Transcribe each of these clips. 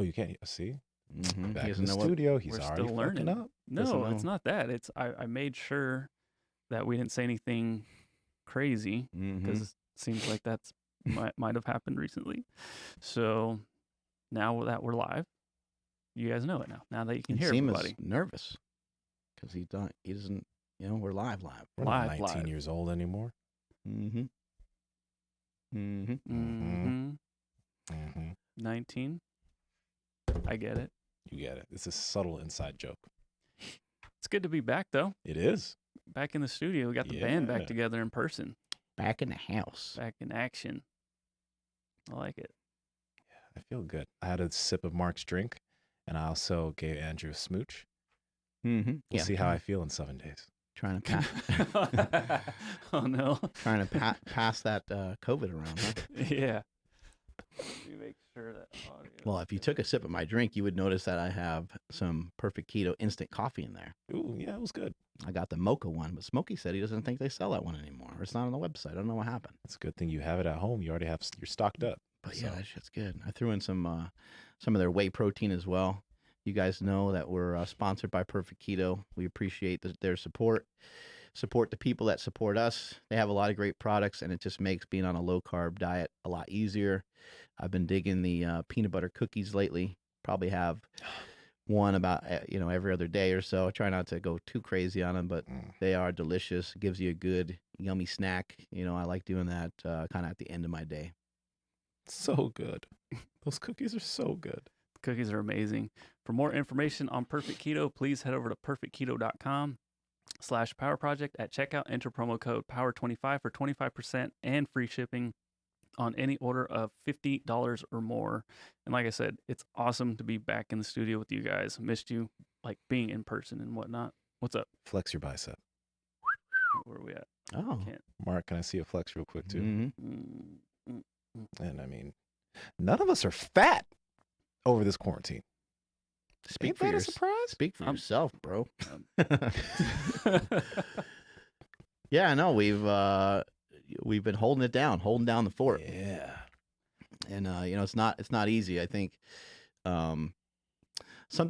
Oh, you can't see? Mm-hmm. Back in the studio, he's We're already still fucking learning. up. No, it's not that. It's I made sure that we didn't say anything crazy because it seems like that's might have happened recently. So now that we're live, you guys know it now. Now that you can hear everybody. Nervous because he doesn't. We're live. We're not 19 years old anymore. Mm-hmm. Mm-hmm. Mm-hmm. Mm-hmm. 19. I get it. You get it. It's a subtle inside joke. It's good to be back, though. It is. Back in the studio. We got the band back together in person. Back in the house. Back in action. I like it. Yeah, I feel good. I had a sip of Mark's drink, and I also gave Andrew a smooch. Mm-hmm. We'll see how I feel in 7 days. Trying to pass. Oh, no. Trying to pass that COVID around, huh? Yeah. Let me make sure that audio. Well, if you took a sip of my drink, you would notice that I have some Perfect Keto instant coffee in there. Ooh, yeah, it was good. I got the mocha one, but Smokey said he doesn't think they sell that one anymore. Or it's not on the website. I don't know what happened. It's a good thing you have it at home. You already have, you're stocked up. But yeah, that shit's good. I threw in some of their whey protein as well. You guys know that we're sponsored by Perfect Keto. We appreciate their support. Support the people that support us. They have a lot of great products, and it just makes being on a low-carb diet a lot easier. I've been digging the peanut butter cookies lately. Probably have one about every other day or so. I try not to go too crazy on them, but they are delicious. Gives you a good, yummy snack. I like doing that kind of at the end of my day. So good. Those cookies are so good. Cookies are amazing. For more information on Perfect Keto, please head over to perfectketo.com/power project at checkout. Enter promo code POWER25 for 25% and free shipping on any order of $50 or more. And like I said, it's awesome to be back in the studio with you guys. Missed you, like being in person and whatnot. What's up? Flex your bicep. Where are we at? Oh, Mark, can I see a flex real quick too? Mm-hmm. And I mean, none of us are fat over this quarantine. Speak Ain't for that a surprise? Speak for yourself, bro. Yeah, I know. We've been holding it down, holding down the fort. Yeah. And it's not easy. I think something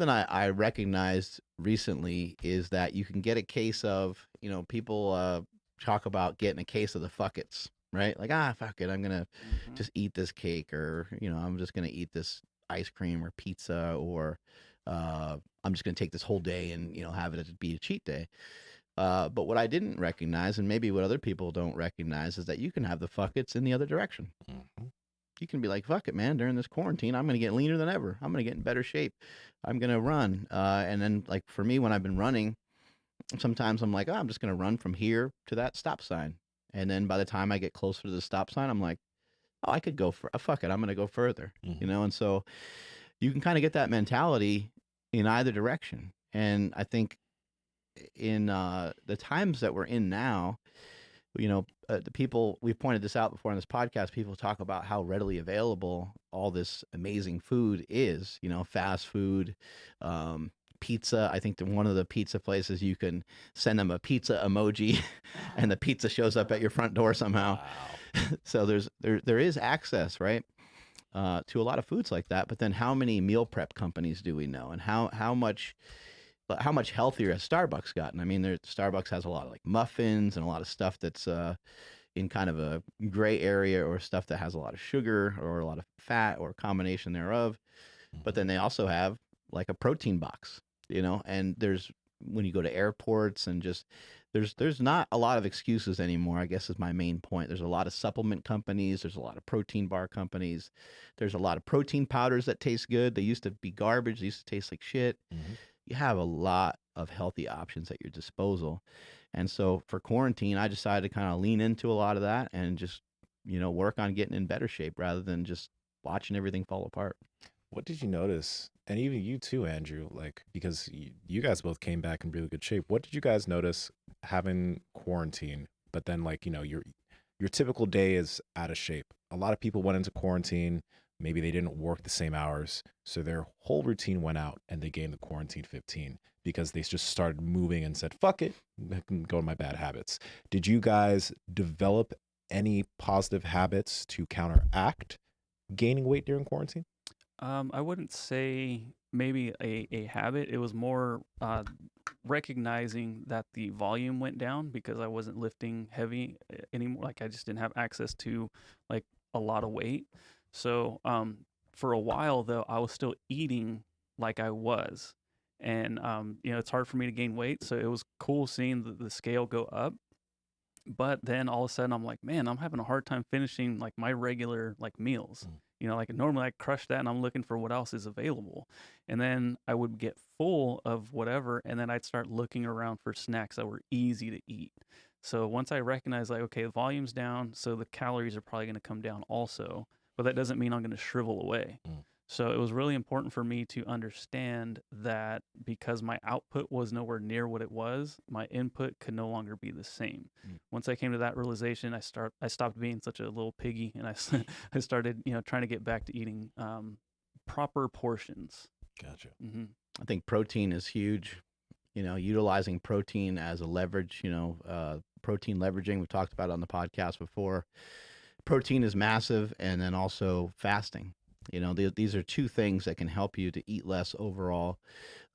I recognized recently is that you can get a case of, people talk about getting a case of the fuckets, right? Like, fuck it, I'm gonna just eat this cake, or I'm just gonna eat this ice cream or pizza, or I'm just gonna take this whole day and have it be a cheat day. But what I didn't recognize, and maybe what other people don't recognize, is that you can have the fuckets in the other direction. Mm-hmm. You can be like, fuck it, man, during this quarantine, I'm going to get leaner than ever. I'm going to get in better shape. I'm going to run. And then, like, for me, when I've been running, sometimes I'm like, I'm just going to run from here to that stop sign. And then by the time I get closer to the stop sign, I'm like, I could go fuck it, I'm going to go further, And so you can kind of get that mentality in either direction. And I think in the times that we're in now, the people, we've pointed this out before on this podcast, people talk about how readily available all this amazing food is, fast food, pizza. I think one of the pizza places, you can send them a pizza emoji and the pizza shows up at your front door somehow. Wow. So there is access, right, to a lot of foods like that. But then how many meal prep companies do we know, and how much healthier has Starbucks gotten? I mean, Starbucks has a lot of like muffins and a lot of stuff that's in kind of a gray area, or stuff that has a lot of sugar or a lot of fat or a combination thereof. But then they also have like a protein box, and when you go to airports and just, there's not a lot of excuses anymore, I guess, is my main point. There's a lot of supplement companies. There's a lot of protein bar companies. There's a lot of protein powders that taste good. They used to be garbage. They used to taste like shit. Mm-hmm. You have a lot of healthy options at your disposal. And so for quarantine, I decided to kind of lean into a lot of that and just, work on getting in better shape rather than just watching everything fall apart. What did you notice? And even you too, Andrew, like, because you guys both came back in really good shape. What did you guys notice having quarantine, but then like, your typical day is out of shape? A lot of people went into quarantine. Maybe they didn't work the same hours, so their whole routine went out and they gained the quarantine 15 because they just started moving and said, fuck it, I can go to my bad habits. Did you guys develop any positive habits to counteract gaining weight during quarantine? I wouldn't say maybe a habit. It was more recognizing that the volume went down because I wasn't lifting heavy anymore. Like I just didn't have access to like a lot of weight. So for a while though, I was still eating like I was. And it's hard for me to gain weight. So it was cool seeing the scale go up. But then all of a sudden I'm like, man, I'm having a hard time finishing like my regular like meals. Like normally I crush that and I'm looking for what else is available. And then I would get full of whatever and then I'd start looking around for snacks that were easy to eat. So once I recognize like, okay, the volume's down, so the calories are probably going to come down also, but that doesn't mean I'm going to shrivel away. So it was really important for me to understand that because my output was nowhere near what it was, my input could no longer be the same. Once I came to that realization, I stopped being such a little piggy, and I started trying to get back to eating proper portions. Gotcha. I think protein is huge. Utilizing protein as a leverage. Protein leveraging. We've talked about it on the podcast before. Protein is massive, and then also fasting. These are two things that can help you to eat less overall.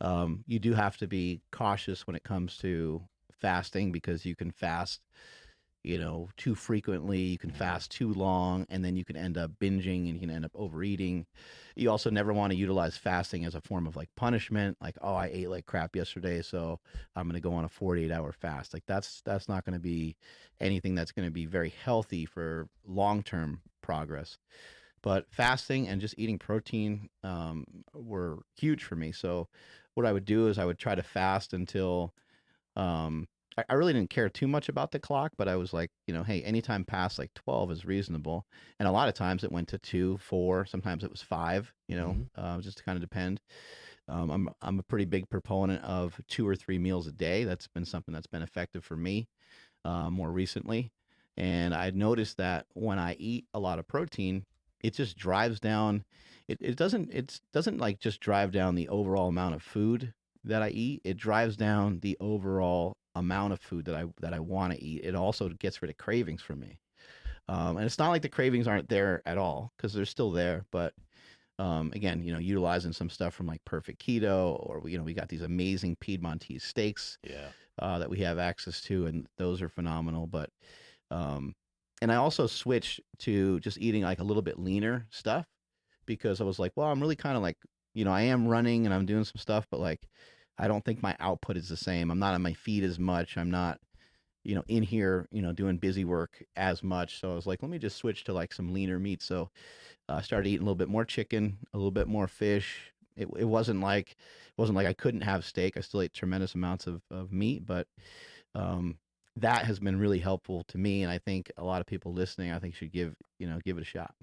You do have to be cautious when it comes to fasting because you can fast, too frequently. You can fast too long, and then you can end up binging and you can end up overeating. You also never want to utilize fasting as a form of like punishment, like, oh, I ate like crap yesterday, so I'm going to go on a 48-hour fast. Like that's not going to be anything that's going to be very healthy for long-term progress. But fasting and just eating protein were huge for me. So what I would do is I would try to fast until I really didn't care too much about the clock, but I was like, hey, anytime past like 12 is reasonable. And a lot of times it went to 2, 4, sometimes it was 5, just to kind of depend. I'm a pretty big proponent of 2 or 3 meals a day. That's been something that's been effective for me more recently. And I noticed that when I eat a lot of protein, it just drives down. It doesn't like just drive down the overall amount of food that I eat. It drives down the overall amount of food that I want to eat. It also gets rid of cravings for me. And it's not like the cravings aren't there at all because they're still there. But again, utilizing some stuff from like Perfect Keto, or we got these amazing Piedmontese steaks that we have access to, and those are phenomenal. But and I also switched to just eating like a little bit leaner stuff because I was like, well, I'm really kind of like, I am running and I'm doing some stuff, but like, I don't think my output is the same. I'm not on my feet as much. I'm not, in here, doing busy work as much. So I was like, let me just switch to like some leaner meat. So I started eating a little bit more chicken, a little bit more fish. It wasn't like I couldn't have steak. I still ate tremendous amounts of meat, but that has been really helpful to me, and I think a lot of people listening, I think should give it a shot.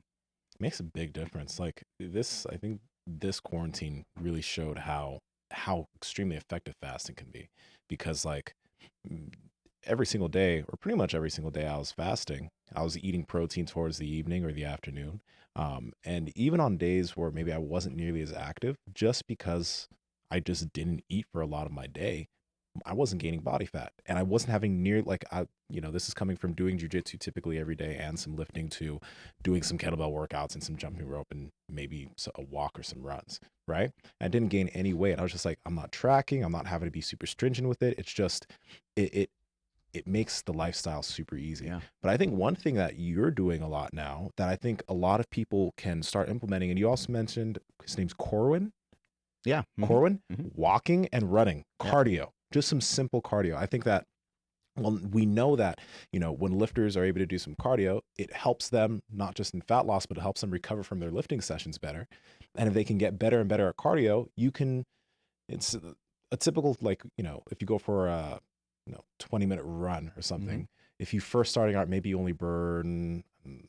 Makes a big difference. Like this, I think this quarantine really showed how extremely effective fasting can be, because like every single day, or pretty much every single day I was fasting, I was eating protein towards the evening or the afternoon. And even on days where maybe I wasn't nearly as active, just because I just didn't eat for a lot of my day, I wasn't gaining body fat, and I wasn't having near like this is coming from doing jiu-jitsu typically every day and some lifting to doing some kettlebell workouts and some jumping rope and maybe a walk or some runs, right? I didn't gain any weight. I was just like, I'm not tracking, I'm not having to be super stringent with it. It's just it makes the lifestyle super easy. Yeah. But I think one thing that you're doing a lot now that I think a lot of people can start implementing, and you also mentioned his name's Corwin. Yeah. Corwin, walking and running, cardio, just some simple cardio. I think that, well, we know that, when lifters are able to do some cardio, it helps them not just in fat loss, but it helps them recover from their lifting sessions better. And if they can get better and better at cardio, it's a typical, like, if you go for a 20-minute run or something, if you first starting out, maybe you only burn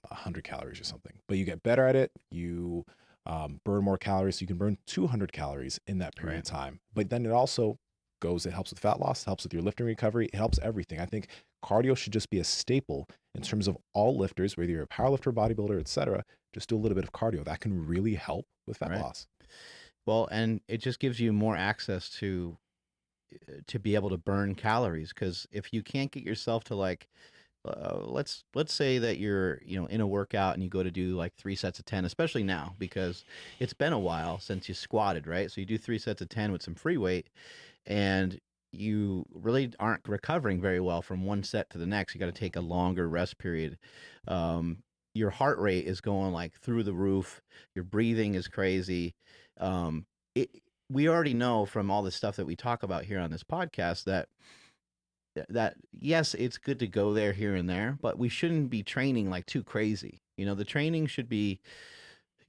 100 calories or something, but you get better at it, you burn more calories, so you can burn 200 calories in that period of time. But then it also it helps with fat loss, it helps with your lifting recovery, it helps everything. I think cardio should just be a staple in terms of all lifters, whether you're a powerlifter, bodybuilder, etc. Just do a little bit of cardio. That can really help with fat loss. Well, and it just gives you more access to be able to burn calories, because if you can't get yourself to like let's say that you're in a workout and you go to do like 3 sets of 10, especially now because it's been a while since you squatted, right? So you do 3 sets of 10 with some free weight, and you really aren't recovering very well from one set to the next. You got to take a longer rest period. Your heart rate is going like through the roof. Your breathing is crazy. Um, it, we already know from all the stuff that we talk about here on this podcast that yes, it's good to go there here and there, but we shouldn't be training like too crazy. The training should be,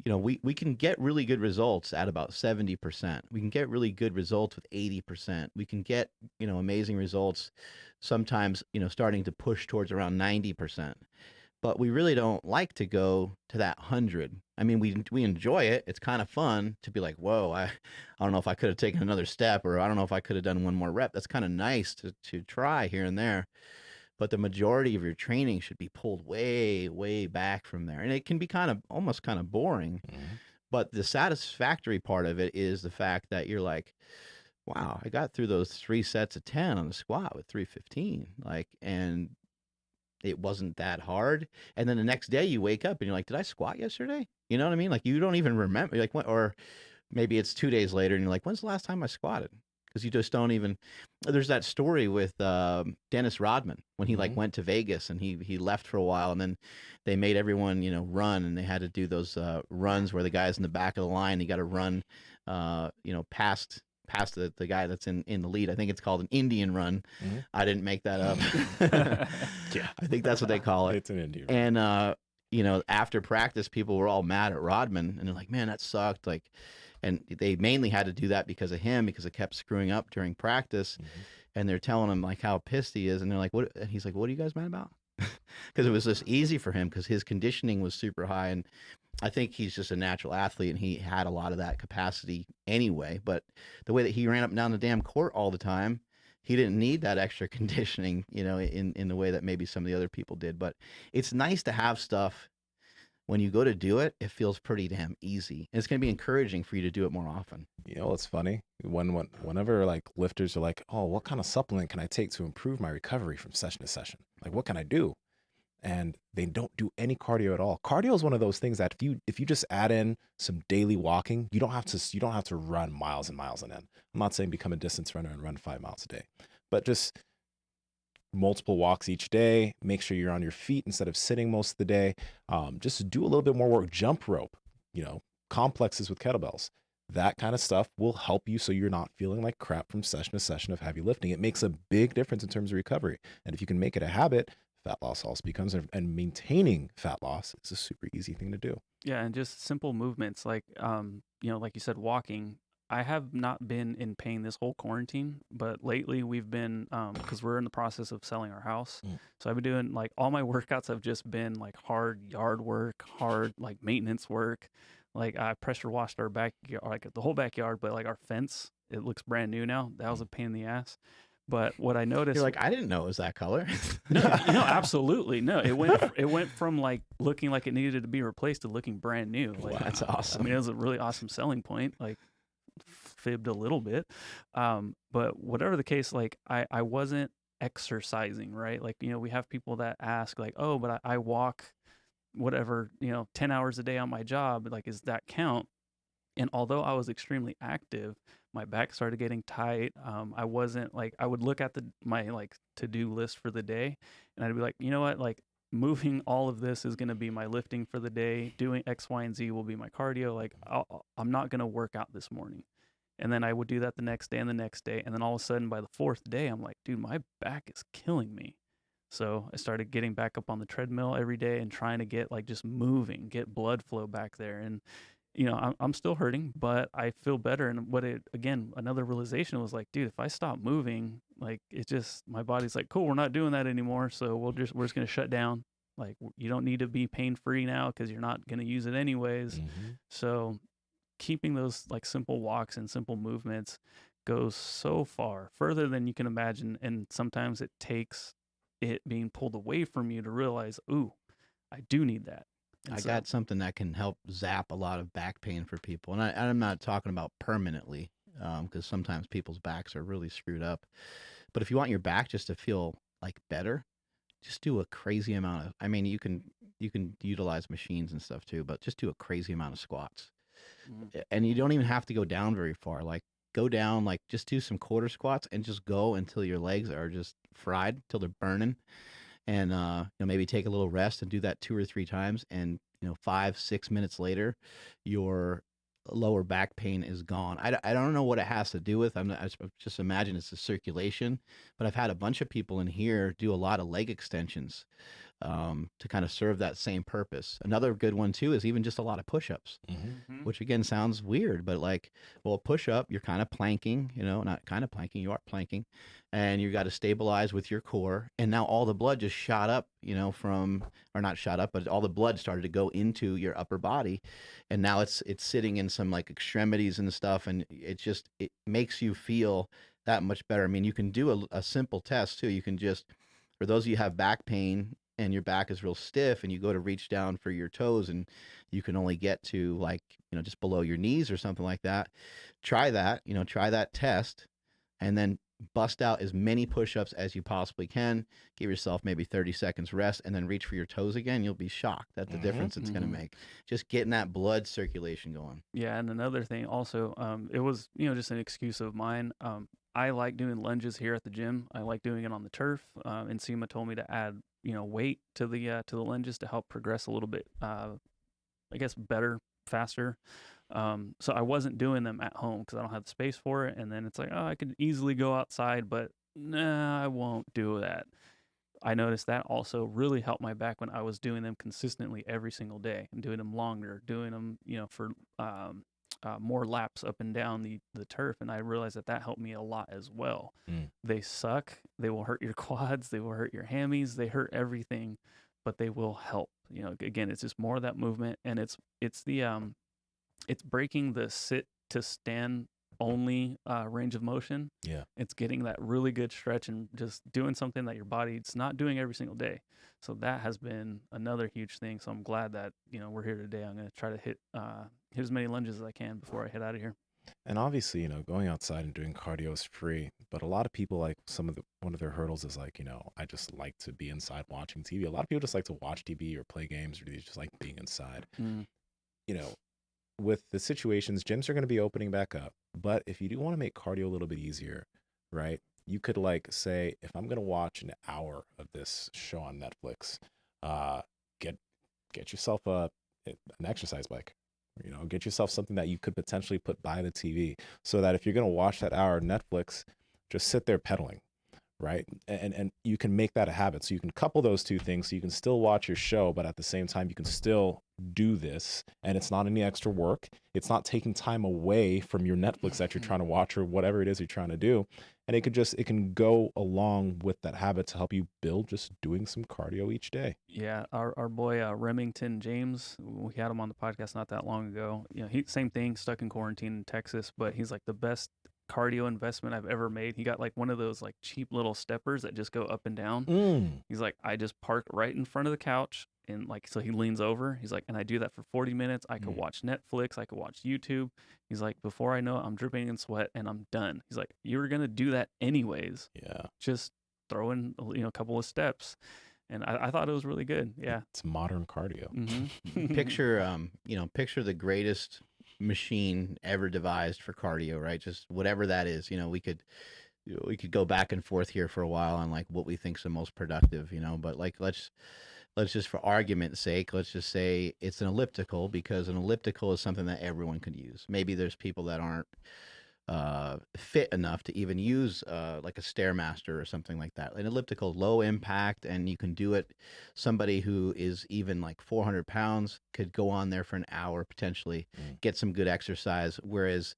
we can get really good results at about 70%. We can get really good results with 80%. We can get, amazing results sometimes, starting to push towards around 90%. But we really don't like to go to that 100. I mean, we enjoy it. It's kind of fun to be like, whoa, I don't know if I could have taken another step, or I don't know if I could have done one more rep. That's kind of nice to try here and there. But the majority of your training should be pulled way, way back from there. And it can be almost kind of boring. Mhm. But the satisfactory part of it is the fact that you're like, wow, I got through those 3 sets of 10 on the squat with 315. And it wasn't that hard. And then the next day you wake up and you're like, did I squat yesterday? You know what I mean? Like, you don't even remember. Like, what? Or maybe it's 2 days later and you're like, when's the last time I squatted? Because you just don't even. There's that story with Dennis Rodman when he like went to Vegas and he left for a while, and then they made everyone run, and they had to do those runs where the guy's in the back of the line. You got to run, past the guy that's in the lead. I think it's called an Indian run. I didn't make that up. Yeah, I think that's what they call it. it's an Indian. And after practice, people were all mad at Rodman, and they're like, "Man, that sucked!" Like, and they mainly had to do that because of him, because it kept screwing up during practice. And they're telling him like how pissed he is, and they're like, "What?" And he's like, "What are you guys mad about?" Because it was just easy for him because his conditioning was super high, and I think he's just a natural athlete, and he had a lot of that capacity anyway. But the way that he ran up and down the damn court all the time, he didn't need that extra conditioning, in the way that maybe some of the other people did. But it's nice to have stuff when you go to do it. It feels pretty damn easy, and it's going to be encouraging for you to do it more often. You know what's funny? Whenever like lifters are like, "Oh, what kind of supplement can I take to improve my recovery from session to session? Like, what can I do?" And they don't do any cardio at all. Cardio is one of those things that if you just add in some daily walking, you don't have to run miles and miles on end. I'm not saying become a distance runner and run 5 miles a day, but just multiple walks each day. Make sure you're on your feet instead of sitting most of the day. Just do a little bit more work. Jump rope, complexes with kettlebells. That kind of stuff will help you so you're not feeling like crap from session to session of heavy lifting. It makes a big difference in terms of recovery. And if you can make it a habit, fat loss also becomes, and maintaining fat loss is a super easy thing to do. Yeah, and just simple movements like like you said, walking. I have not been in pain this whole quarantine, but lately we've been because we're in the process of selling our house. So I've been doing like all my workouts have just been like hard yard work, hard like maintenance work. Like I pressure washed our backyard, like the whole backyard, but like our fence, it looks brand new now. That was a pain in the ass. But what I noticed, You're like, I didn't know it was that color. no, absolutely no. It went from like looking like it needed to be replaced to looking brand new. Like, Wow, that's awesome. I mean, it was a really awesome selling point. Like, fibbed a little bit, but whatever the case, like I wasn't exercising, right? Like we have people that ask like, oh, but I walk whatever 10 hours a day on my job. Like, is that count? And although I was extremely active, my back started getting tight. I wasn't like, I would look at my like to-do list for the day, and I'd be like, you know what, like moving all of this is going to be my lifting for the day. Doing X, Y, and Z will be my cardio. Like I'm not going to work out this morning. And then I would do that the next day and the next day. And then all of a sudden by the fourth day, I'm like, dude, my back is killing me. So I started getting back up on the treadmill every day and trying to get like just moving, get blood flow back there. And I'm still hurting, but I feel better. And again, another realization was like, dude, if I stop moving, like it just, my body's like, cool, we're not doing that anymore. So we're just going to shut down. Like you don't need to be pain-free now because you're not going to use it anyways. So keeping those like simple walks and simple movements goes so far further than you can imagine. And sometimes it takes it being pulled away from you to realize, ooh, I do need that. I got something that can help zap a lot of back pain for people. And I'm not talking about permanently, because sometimes people's backs are really screwed up. But if you want your back just to feel like better, just do a crazy amount of, I mean, you can utilize machines and stuff too, but just do a crazy amount of squats. And you don't even have to go down very far. Like go down, like just do some quarter squats and just go until your legs are just fried, till they're burning. And maybe take a little rest and do that 2 or 3 times. And 5-6 minutes later, your lower back pain is gone. I don't know what it has to do with. I just imagine it's the circulation. But I've had a bunch of people in here do a lot of leg extensions to kind of serve that same purpose. Another good one too is even just a lot of push-ups, which again sounds weird, but like, well, push-up, you're kind of planking, not kind of planking, you are planking, and you got to stabilize with your core. And now all the blood just shot up, or not shot up, but all the blood started to go into your upper body, and now it's sitting in some like extremities and stuff, and it makes you feel that much better. I mean, you can do a simple test too. You can just, for those of you who have back pain and your back is real stiff and you go to reach down for your toes and you can only get to like, just below your knees or something like that. Try that, try that test, and then bust out as many push-ups as you possibly can. Give yourself maybe 30 seconds rest and then reach for your toes again. You'll be shocked at the difference it's going to make. Just getting that blood circulation going. Yeah. And another thing also, it was, just an excuse of mine. I like doing lunges here at the gym. I like doing it on the turf. Nsima told me to add, weight to the lunges to help progress a little bit, I guess, better, faster. So I wasn't doing them at home because I don't have the space for it. And then it's like, oh, I could easily go outside, but nah, I won't do that. I noticed that also really helped my back when I was doing them consistently every single day and doing them longer, doing them, for more laps up and down the turf. And I realized that helped me a lot as well. They suck. They will hurt your quads. They will hurt your hammies. They hurt everything, but they will help. Again, it's just more of that movement, and it's breaking the sit to stand only range of motion. Yeah. It's getting that really good stretch and just doing something that your body's not doing every single day. So that has been another huge thing. So I'm glad that, we're here today. I'm going to try to hit as many lunges as I can before I head out of here. And obviously, going outside and doing cardio is free, but a lot of people, like, one of their hurdles is like, I just like to be inside watching TV. A lot of people just like to watch TV or play games, or they just like being inside. With the situations, gyms are going to be opening back up, but if you do want to make cardio a little bit easier, right? You could, like, say, if I'm going to watch an hour of this show on Netflix, get yourself an exercise bike. Get yourself something that you could potentially put by the TV, so that if you're going to watch that hour of Netflix, just sit there pedaling, right? And you can make that a habit. So you can couple those two things. So you can still watch your show, but at the same time, you can still do this. And it's not any extra work. It's not taking time away from your Netflix that you're trying to watch or whatever it is you're trying to do. And it can go along with that habit to help you build just doing some cardio each day. Yeah, our boy Remington James, we had him on the podcast not that long ago. He same thing, stuck in quarantine in Texas, but he's like the best cardio investment I've ever made. He got like one of those like cheap little steppers that just go up and down. He's like, I just park right in front of the couch, and like, so he leans over. He's like, and I do that for 40 minutes. I could watch Netflix. I could watch YouTube. He's like, before I know it, I'm dripping in sweat and I'm done. He's like, you were going to do that anyways. Yeah. Just throw in, a couple of steps. And I thought it was really good. Yeah. It's modern cardio. Picture the greatest machine ever devised for cardio, right? Just whatever that is. We could go back and forth here for a while on like what we think's the most productive, but like let's just, for argument's sake, let's just say it's an elliptical, because an elliptical is something that everyone could use. Maybe there's people that aren't fit enough to even use like a Stairmaster or something like that. An elliptical, low impact, and you can do it. Somebody who is even like 400 pounds could go on there for an hour potentially, get some good exercise, whereas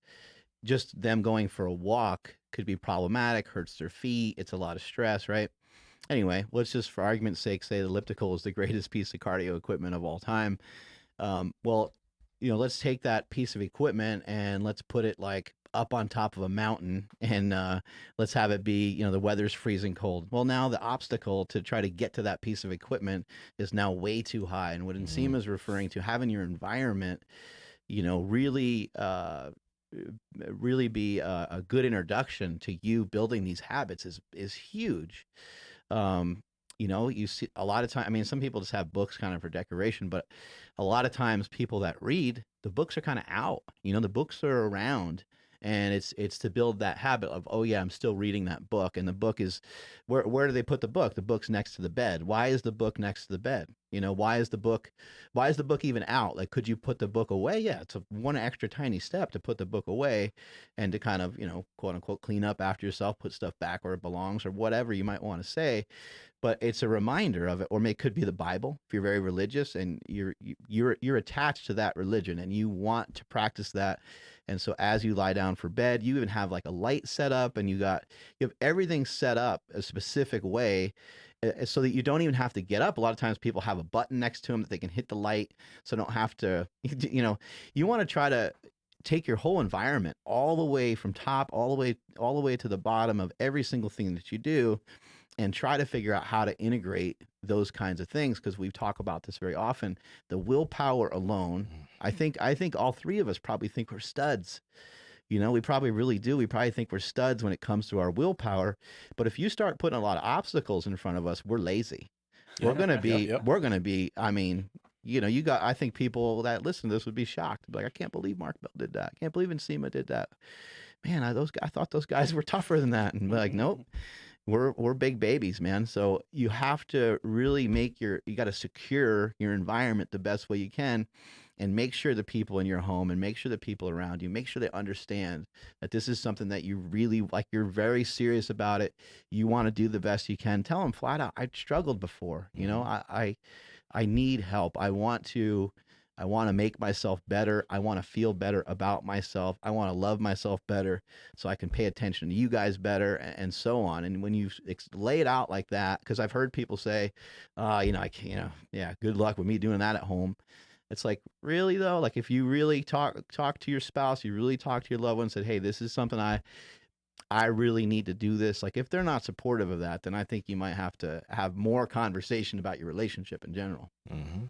just them going for a walk could be problematic, hurts their feet, it's a lot of stress, right? Anyway, let's just, for argument's sake, say the elliptical is the greatest piece of cardio equipment of all time. Let's take that piece of equipment and let's put it like up on top of a mountain, and let's have it be, the weather's freezing cold. Well, now the obstacle to try to get to that piece of equipment is now way too high. And what Nsima is referring to, having your environment, really be a good introduction to you building these habits is huge. You know, you see a lot of time. I mean, some people just have books kind of for decoration, but a lot of times people that read, the books are kind of out. You know, the books are around, and it's to build that habit of, oh yeah, I'm still reading that book, and the book is where do they put the book? The book's next to the bed. Why is the book next to the bed? You know, why is the book even out? Like, could you put the book away? Yeah, it's one extra tiny step to put the book away, and to kind of, you know, quote unquote, clean up after yourself, put stuff back where it belongs, or whatever you might want to say. But it's a reminder of it. Or it could be the Bible if you're very religious and you're attached to that religion and you want to practice that. And so as you lie down for bed, you even have like a light set up, and you have everything set up a specific way, so that you don't even have to get up. A lot of times people have a button next to them that they can hit the light, so don't have to, you know, you want to try to take your whole environment all the way from top all the way to the bottom of every single thing that you do, and try to figure out how to integrate those kinds of things, because we talk about this very often. The willpower alone, I think all three of us probably think we're studs. You know, we probably really do. We probably think we're studs when it comes to our willpower. But if you start putting a lot of obstacles in front of us, we're lazy. We're gonna be. I mean, you know, I think people that listen to this would be shocked. Like, I can't believe Mark Bell did that. I can't believe Nsima did that. Man, I thought those guys were tougher than that. And like, nope. We're big babies, man. So you have to really you got to secure your environment the best way you can, and make sure the people in your home, and make sure the people around you, make sure they understand that this is something that you really like. You're very serious about it. You want to do the best you can. Tell them flat out, I struggled before. You know, I need help. I want to make myself better. I want to feel better about myself. I want to love myself better so I can pay attention to you guys better, and so on. And when you lay it out like that, because I've heard people say, you know, I can't, you know, yeah, good luck with me doing that at home. It's like, really though? Like, if you really talk to your spouse, you really talk to your loved one, said, hey, this is something I really need to do this. Like, if they're not supportive of that, then I think you might have to have more conversation about your relationship in general. Mm-hmm.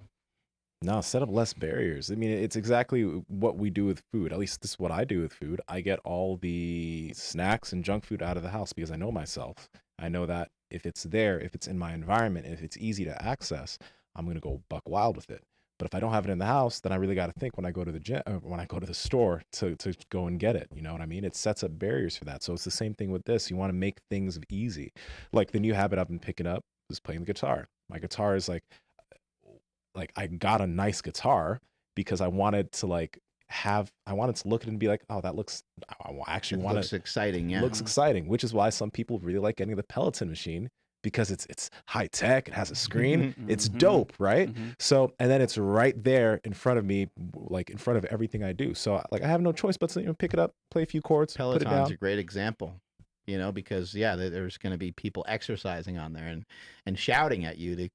No, set up less barriers. I mean, it's exactly what we do with food. At least this is what I do with food. I get all the snacks and junk food out of the house because I know myself. I know that if it's there, if it's in my environment, if it's easy to access, I'm going to go buck wild with it. But if I don't have it in the house, then I really got to think when I go to the gym, when I go to the store to go and get it. You know what I mean? It sets up barriers for that. So it's the same thing with this. You want to make things easy. Like, the new habit I've been picking up is playing the guitar. My guitar is like I got a nice guitar because I wanted to look at it and be like, oh, that looks, I actually want it. Looks exciting. Yeah. Looks exciting, which is why some people really like getting the Peloton machine, because it's high tech. It has a screen. It's dope, right? So, and then it's right there in front of me, like in front of everything I do. So like, I have no choice but to, you know, pick it up, play a few chords, put it down. Peloton's a great example. You know, because there's going to be people exercising on there and shouting at you to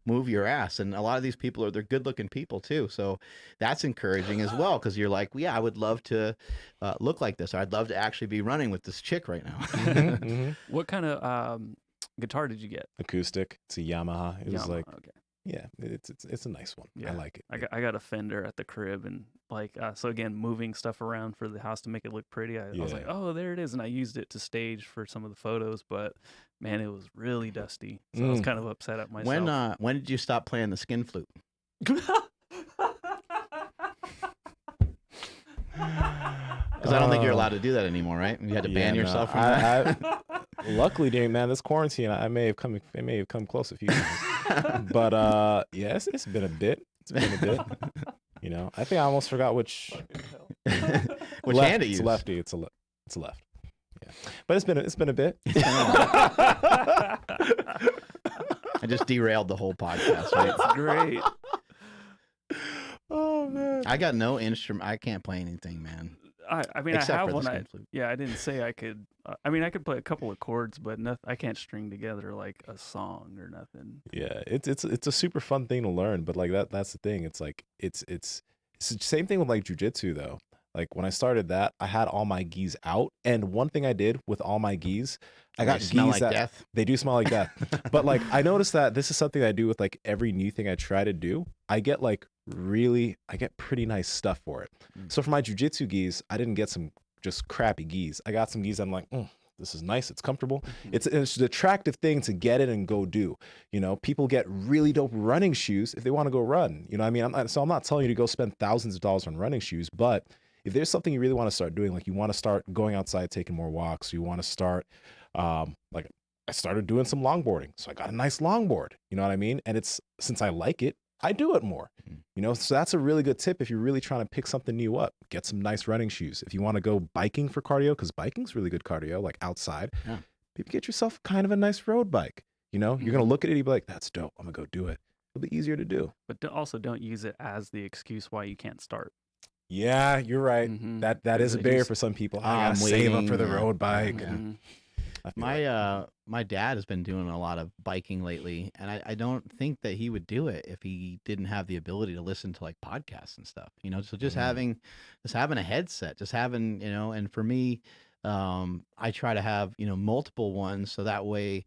move your ass. And a lot of these people they're good looking people too. So that's encouraging as well. Cause you're like, well, yeah, I would love to look like this. I'd love to actually be running with this chick right now. What kind of guitar did you get? Acoustic. It's a Yamaha. It was like, okay. Yeah, it's a nice one. Yeah. I like it. I got a Fender at the crib, and like so again, moving stuff around for the house to make it look pretty. I was like, oh, there it is, and I used it to stage for some of the photos. But man, it was really dusty, so I was kind of upset at myself. When did you stop playing the skin flute? Because I don't think you're allowed to do that anymore, right? You had to ban yourself from that. Luckily, during this quarantine, it may have come close a few times. But yes, it's been a bit. You know, I think I almost forgot which hand to use. It's lefty. It's a left. Yeah, but it's been a bit. I just derailed the whole podcast. Right? It's great. Oh man, I got no instrument. I can't play anything, man. I mean, Except I have for the one. skin flute. I didn't say I could. I mean, I could play a couple of chords, but I can't string together like a song or nothing. Yeah, it's a super fun thing to learn, but like that's the thing. It's like it's the same thing with like jiu-jitsu though. Like when I started that, I had all my gis out, and one thing I did with all my gis, I got smell gis like that death. They do smell like death. But like I noticed that this is something I do with like every new thing I try to do. I get pretty nice stuff for it. So for my jiu-jitsu gis, I didn't get some just crappy gis. I got some gis I'm like, This is nice. It's comfortable. It's an attractive thing to get it and go do. People get really dope running shoes if they want to go run. You know what I mean? I'm not telling you to go spend thousands of dollars on running shoes, but if there's something you really want to start doing, like you want to start going outside, taking more walks, you want to start, like I started doing some longboarding. So I got a nice longboard, you know what I mean? And since I like it, I do it more, so that's a really good tip. If you're really trying to pick something new up, get some nice running shoes. If you want to go biking for cardio, because biking's really good cardio, like outside, maybe get yourself kind of a nice road bike. You're going to look at it and be like, that's dope. I'm going to go do it. It'll be easier to do. But also don't use it as the excuse why you can't start. Yeah, you're right. That is a barrier for some people. I gotta save up for the road bike. My dad has been doing a lot of biking lately, and I don't think that he would do it if he didn't have the ability to listen to like podcasts and stuff. So just having a headset, just having and for me, I try to have multiple ones so that way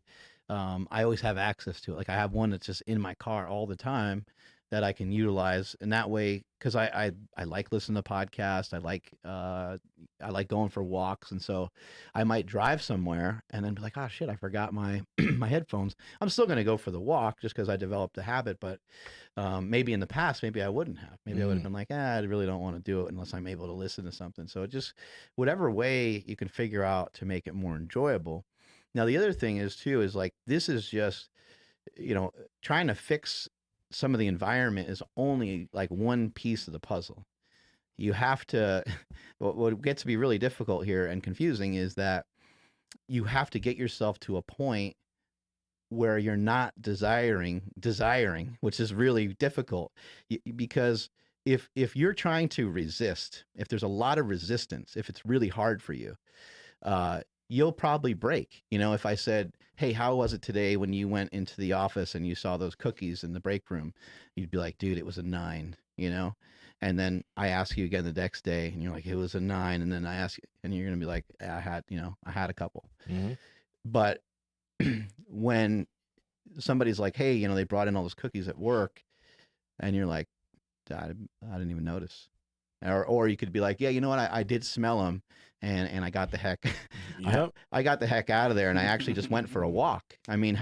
I always have access to it. Like I have one that's just in my car all the time that I can utilize, and that way, because I like listening to podcasts, I like going for walks, and so I might drive somewhere and then be like, oh shit, I forgot my my headphones. I'm still gonna go for the walk just because I developed the habit, but maybe in the past, maybe I wouldn't have. Maybe I would have been like, I really don't want to do it unless I'm able to listen to something. So it just whatever way you can figure out to make it more enjoyable. Now the other thing is too is like this is just trying to fix some of the environment is only like one piece of the puzzle. You have to, what gets to be really difficult here and confusing is that you have to get yourself to a point where you're not desiring, which is really difficult because if you're trying to resist, if there's a lot of resistance, if it's really hard for you, you'll probably break. If I said, hey, how was it today when you went into the office and you saw those cookies in the break room? You'd be like, dude, it was a 9, And then I ask you again the next day and you're like, it was a 9. And then I ask you and you're going to be like, I had a couple. But when somebody's like, hey, they brought in all those cookies at work and you're like, I didn't even notice. Or you could be like, yeah, you know what? I did smell them, and I got the heck, I got the heck out of there, and I actually just went for a walk. I mean,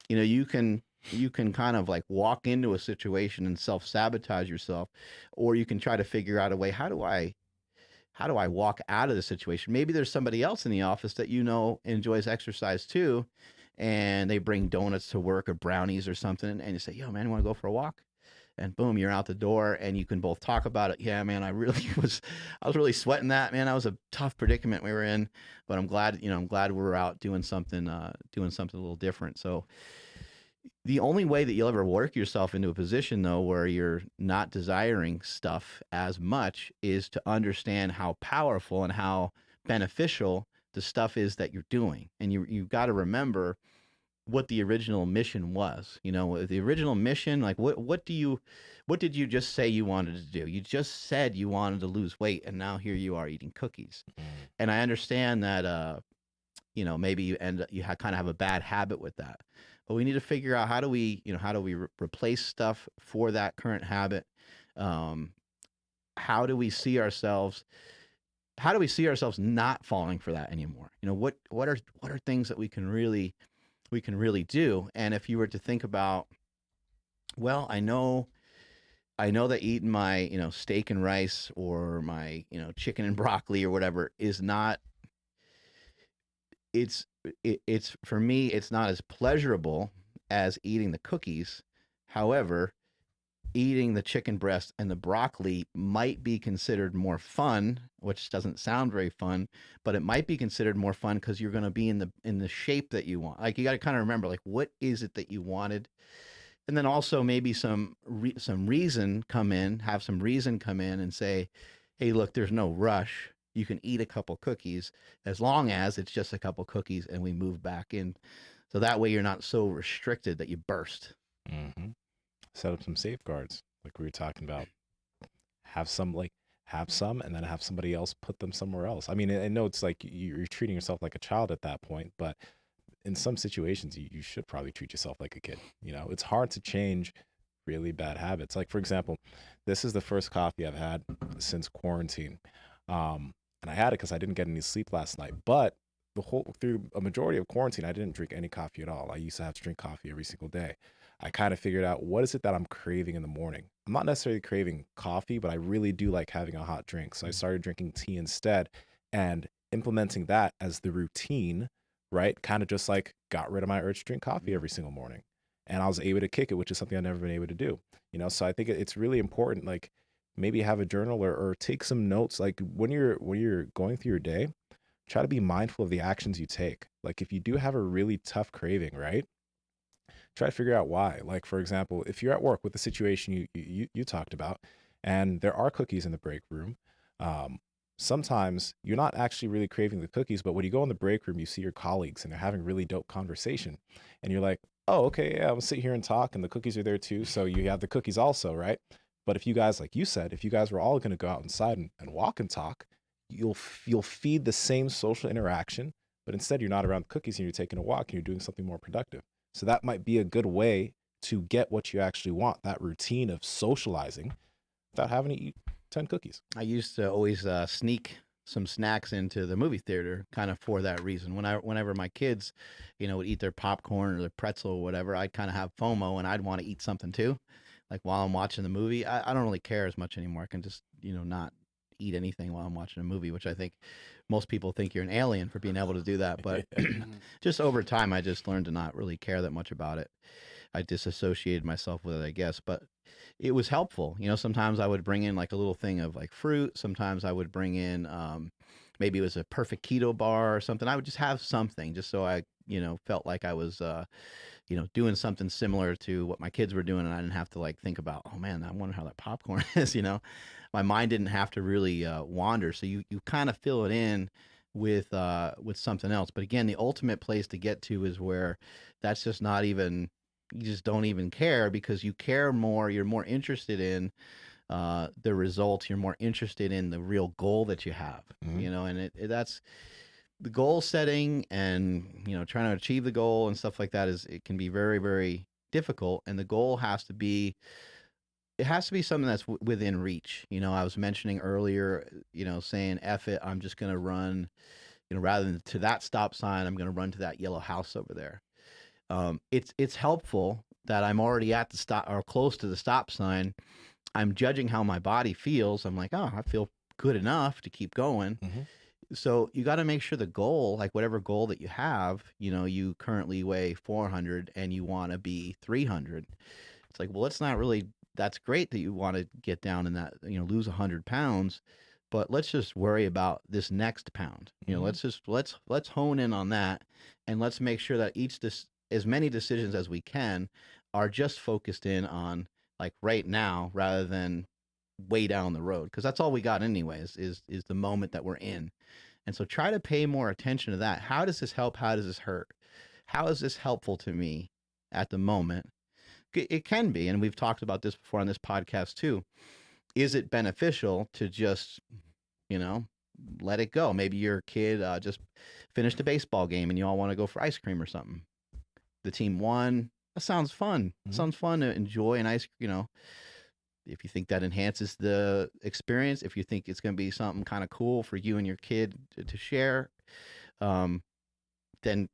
you can kind of like walk into a situation and self-sabotage yourself, or you can try to figure out a way. How do I walk out of the situation? Maybe there's somebody else in the office that enjoys exercise too, and they bring donuts to work or brownies or something, and you say, yo, man, you want to go for a walk? And boom, you're out the door and you can both talk about it. Yeah, man, I was really sweating that, man. That was a tough predicament we were in, but I'm glad we're out doing something a little different. So the only way that you'll ever work yourself into a position though, where you're not desiring stuff as much is to understand how powerful and how beneficial the stuff is that you're doing. And you've got to remember what the original mission was. The original mission, like what did you just say you wanted to do? You just said you wanted to lose weight, and now here you are eating cookies. And I understand that maybe you kind of have a bad habit with that, but we need to figure out how do we replace stuff for that current habit. How do we see ourselves not falling for that anymore? What are things that we can really do? And if you were to think about, well, I know that eating my, steak and rice or my, chicken and broccoli or whatever is not, it's for me, it's not as pleasurable as eating the cookies. However, eating the chicken breast and the broccoli might be considered more fun, which doesn't sound very fun, but it might be considered more fun because you're going to be in the shape that you want. Like you got to kind of remember, like, what is it that you wanted? And then also maybe some reason come in and say, hey, look, there's no rush. You can eat a couple cookies as long as it's just a couple cookies and we move back in. So that way you're not so restricted that you burst. Set up some safeguards like we were talking about. Have some and then have somebody else put them somewhere else. I mean, I know it's like you're treating yourself like a child at that point, but in some situations you should probably treat yourself like a kid. It's hard to change really bad habits. Like, for example, this is the first coffee I've had since quarantine. And I had it because I didn't get any sleep last night. But through a majority of quarantine, I didn't drink any coffee at all. I used to have to drink coffee every single day. I kind of figured out what is it that I'm craving in the morning. I'm not necessarily craving coffee, but I really do like having a hot drink. So I started drinking tea instead and implementing that as the routine, right? Kind of just like got rid of my urge to drink coffee every single morning. And I was able to kick it, which is something I've never been able to do. So I think it's really important, like maybe have a journal or take some notes. Like when you're going through your day, try to be mindful of the actions you take. Like if you do have a really tough craving, right? Try to figure out why. Like for example, if you're at work with the situation you talked about, and there are cookies in the break room, um, sometimes you're not actually really craving the cookies, but when you go in the break room, you see your colleagues and they're having really dope conversation, and you're like, oh, okay, yeah, I'm gonna sit here and talk, and the cookies are there too, so you have the cookies also, right? But if you guys, like you said, if you guys were all gonna go out inside and walk and talk, you'll feed the same social interaction, but instead you're not around cookies and you're taking a walk and you're doing something more productive. So that might be a good way to get what you actually want, that routine of socializing without having to eat 10 cookies. I used to always sneak some snacks into the movie theater kind of for that reason. Whenever my kids, would eat their popcorn or their pretzel or whatever, I'd kind of have FOMO and I'd want to eat something too. Like while I'm watching the movie, I don't really care as much anymore. I can just, not eat anything while I'm watching a movie, which I think most people think you're an alien for being able to do that. But just over time, I just learned to not really care that much about it. I disassociated myself with it, I guess, but it was helpful. Sometimes I would bring in like a little thing of like fruit. Sometimes I would bring in, maybe it was a perfect keto bar or something. I would just have something just so I, felt like I was, doing something similar to what my kids were doing. And I didn't have to like think about, oh man, I wonder how that popcorn is, my mind didn't have to really wander. So you kind of fill it in with something else. But again, the ultimate place to get to is where that's just not even, you just don't even care because you care more. You're more interested in the results. You're more interested in the real goal that you have, and that's the goal setting and, trying to achieve the goal and stuff like that it can be very, very difficult. And the goal has to be something that's within reach. I was mentioning earlier, saying, F it, I'm just going to run, rather than to that stop sign, I'm going to run to that yellow house over there. It's helpful that I'm already at the stop or close to the stop sign. I'm judging how my body feels. I'm like, oh, I feel good enough to keep going. Mm-hmm. So you got to make sure the goal, like whatever goal that you have, you currently weigh 400 and you want to be 300. It's like, well, it's not really, that's great that you want to get down in that, lose 100 pounds, but let's just worry about this next pound. Let's hone in on that, and let's make sure that as many decisions as we can are just focused in on like right now rather than way down the road, because that's all we got anyways is the moment that we're in. And so try to pay more attention to that. How does this help? How does this hurt? How is this helpful to me at the moment? It can be, and we've talked about this before on this podcast too. Is it beneficial to just, let it go? Maybe your kid just finished a baseball game and you all want to go for ice cream or something. The team won. That sounds fun. Mm-hmm. Sounds fun to enjoy an ice, if you think that enhances the experience, if you think it's going to be something kind of cool for you and your kid to share, then,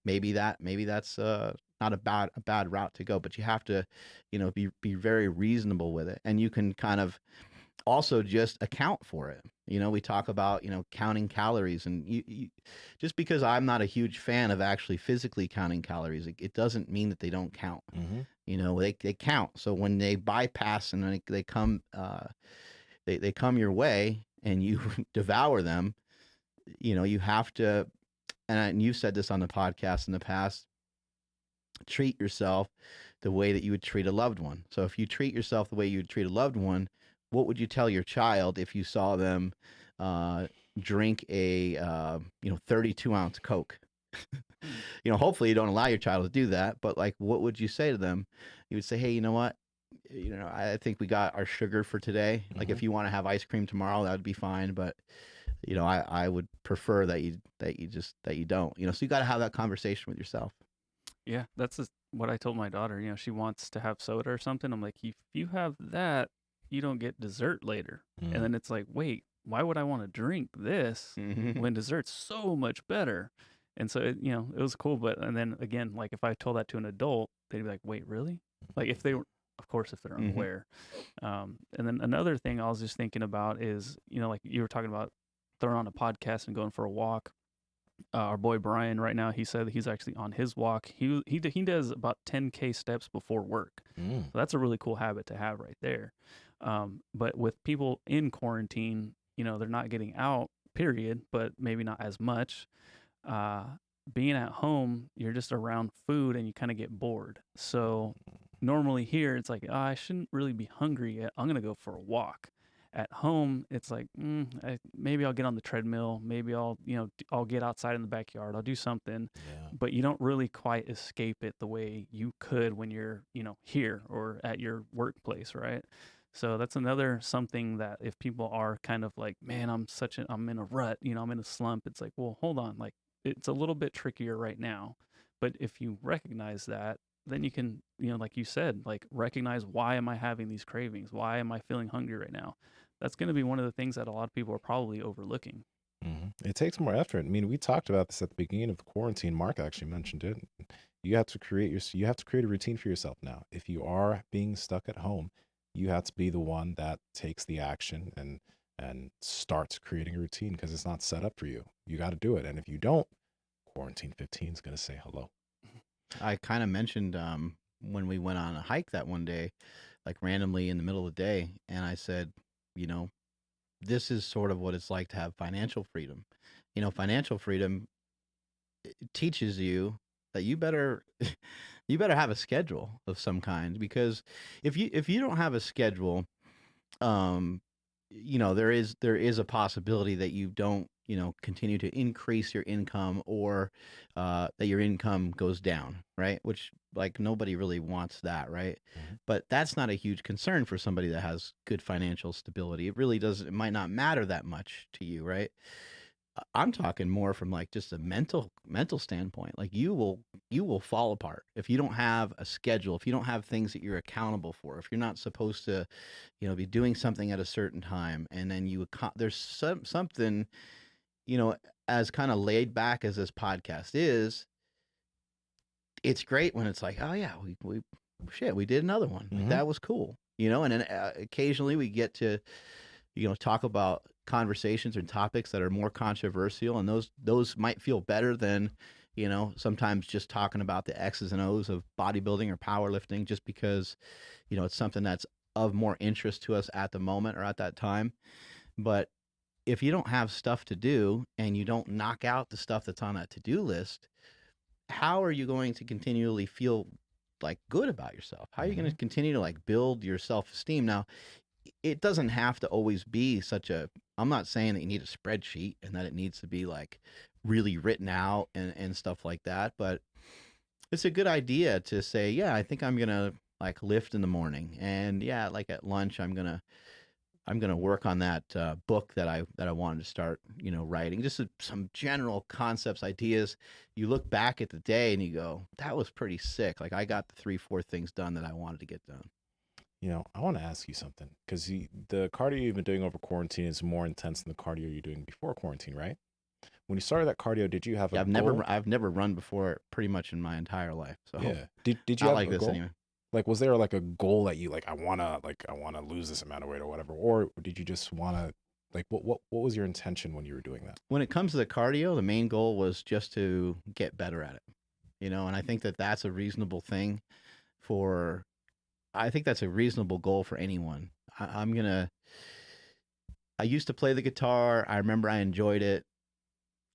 maybe that's not a bad route to go, but you have to, be very reasonable with it. And you can kind of also just account for it. We talk about, counting calories, and you just because I'm not a huge fan of actually physically counting calories, it doesn't mean that they don't count. Mm-hmm. They count. So when they bypass and they come, they come your way and you devour them, you have to, and you've said this on the podcast in the past, treat yourself the way that you would treat a loved one. So if you treat yourself the way you would treat a loved one, what would you tell your child if you saw them drink a 32-ounce Coke? Hopefully you don't allow your child to do that, but like, what would you say to them? You would say, hey, you know what? I think we got our sugar for today. Like, if you want to have ice cream tomorrow, that would be fine. But, I would prefer that you don't, so you got to have that conversation with yourself. Yeah, that's what I told my daughter. She wants to have soda or something. I'm like, if you have that, you don't get dessert later. And then it's like, wait, why would I want to drink this when dessert's so much better? And so, it was cool. But, and then again, like if I told that to an adult, they'd be like, wait, really? Like if they were, of course, if they're unaware. And then another thing I was just thinking about is, like you were talking about throwing on a podcast and going for a walk. Our boy Brian right now, he said that he's actually on his walk. He does about 10K steps before work. So that's a really cool habit to have right there. But with people in quarantine, they're not getting out, period, but maybe not as much. Being at home, you're just around food and you kind of get bored. So normally here, it's like, I shouldn't really be hungry yet. I'm going to go for a walk. At home, it's like, maybe I'll get on the treadmill. Maybe I'll get outside in the backyard. I'll do something, but you don't really quite escape it the way you could when you're, here or at your workplace, right? So that's another something that if people are kind of like, man, I'm in a rut, I'm in a slump. It's like, well, hold on, like it's a little bit trickier right now, but if you recognize that, then you can, like you said, like recognize, why am I having these cravings? Why am I feeling hungry right now? That's going to be one of the things that a lot of people are probably overlooking. It takes more effort. I mean, we talked about this at the beginning of the quarantine. Mark actually mentioned it. You have to create a routine for yourself now. If you are being stuck at home, you have to be the one that takes the action and starts creating a routine, because it's not set up for you. You got to do it. And if you don't, quarantine 15 is going to say hello. I kind of mentioned when we went on a hike that one day, like randomly in the middle of the day, and I said, this is sort of what it's like to have financial freedom. Financial freedom teaches you that you better have a schedule of some kind, because if you don't have a schedule, there is a possibility that you don't continue to increase your income, or that your income goes down, right? Which, like, nobody really wants that, right? But that's not a huge concern for somebody that has good financial stability. It might not matter that much to you, right? I'm talking more from like just a mental standpoint. Like you will fall apart if you don't have a schedule, if you don't have things that you're accountable for, if you're not supposed to, be doing something at a certain time, and then there's something, as kind of laid back as this podcast is. It's great when it's like, oh yeah, we did another one. Like, that was cool, and then occasionally we get to, talk about conversations and topics that are more controversial, and those might feel better than, sometimes just talking about the X's and O's of bodybuilding or powerlifting, just because, it's something that's of more interest to us at the moment or at that time. But if you don't have stuff to do and you don't knock out the stuff that's on that to-do list, how are you going to continually feel like good about yourself? How are you going to continue to like build your self-esteem? Now, it doesn't have to always be I'm not saying that you need a spreadsheet and that it needs to be like really written out and stuff like that, but it's a good idea to say, yeah, I think I'm going to like lift in the morning, and yeah, like at lunch, I'm going to work on that book that I wanted to start, writing. Just some general concepts, ideas. You look back at the day and you go, that was pretty sick. Like I got the 3-4 things done that I wanted to get done. I want to ask you something, because the cardio you've been doing over quarantine is more intense than the cardio you're doing before quarantine, right? When you started that cardio, did you have a goal? I've never run before, pretty much in my entire life. So yeah, did you not have like a this goal? anyway. Like, was there like a goal that you like, I wanna lose this amount of weight or whatever, or did you just wanna, like, what was your intention when you were doing that? When it comes to the cardio, the main goal was just to get better at it, and I think that that's a reasonable thing I think that's a reasonable goal for anyone. I used to play the guitar. I remember I enjoyed it.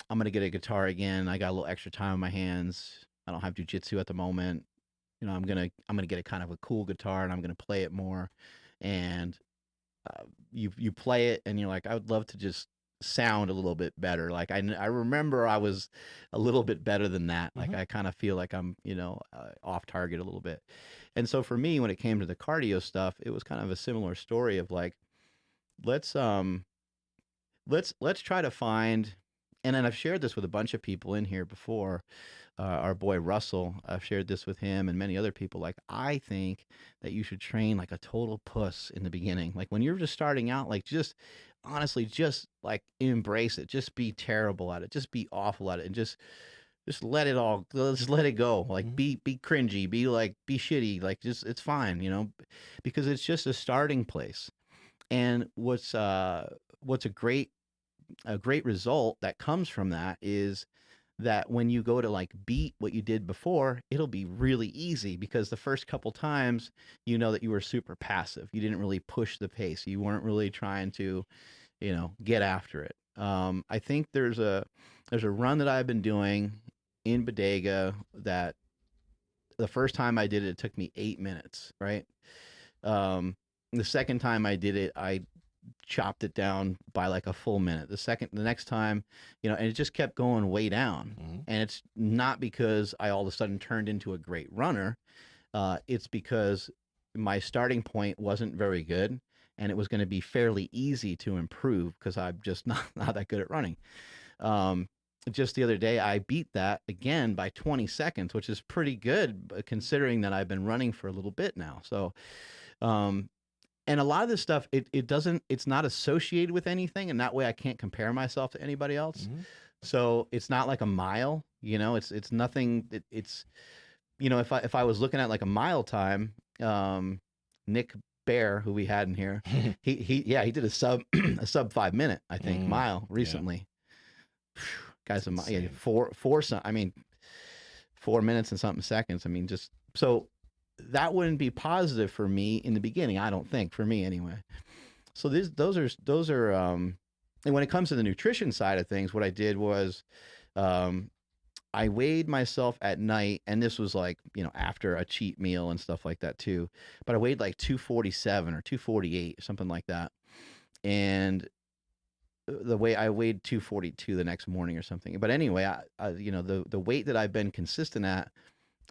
I'm going to get a guitar again. I got a little extra time on my hands. I don't have jiu-jitsu at the moment. I'm going to get a kind of a cool guitar, and I'm going to play it more. And you play it and you're like, I would love to just sound a little bit better. Like I remember I was a little bit better than that. Like I kind of feel like I'm, off target a little bit. And so for me, when it came to the cardio stuff, it was kind of a similar story of like, let's try to find, and then I've shared this with a bunch of people in here before. Our boy Russell, I've shared this with him and many other people. Like, I think that you should train like a total puss in the beginning. Like when you're just starting out, like just honestly just like embrace it. Just be terrible at it. Just be awful at it, and just let it all. Just let it go. Like be cringy. Be shitty. Like just it's fine. Because it's just a starting place. And what's a great result that comes from that is that when you go to like beat what you did before, it'll be really easy because the first couple times that you were super passive. You didn't really push the pace. You weren't really trying to, get after it. I think there's a run that I've been doing in Bodega that the first time I did it, it took me 8 minutes, right? The second time I did it, I chopped it down by like a full minute. The next time, and it just kept going way down. And it's not because I all of a sudden turned into a great runner. It's because my starting point wasn't very good, and it was going to be fairly easy to improve because I'm just not that good at running. Just the other day, I beat that again by 20 seconds, which is pretty good considering that I've been running for a little bit now. So, and a lot of this stuff, it's not associated with anything, and that way I can't compare myself to anybody else. So it's not like a mile, it's nothing. It's if I was looking at like a mile time, Nick Bear, who we had in here, he did a sub 5 minute, I think, mile recently. Yeah. Guys, 4 minutes and something seconds. I mean, just so. That wouldn't be positive for me in the beginning, I don't think, for me anyway. So those are and when it comes to the nutrition side of things, what I did was I weighed myself at night, and this was like, after a cheat meal and stuff like that too. But I weighed like 247 or 248 or something like that. And the way I weighed 242 the next morning or something. But anyway, I the weight that I've been consistent at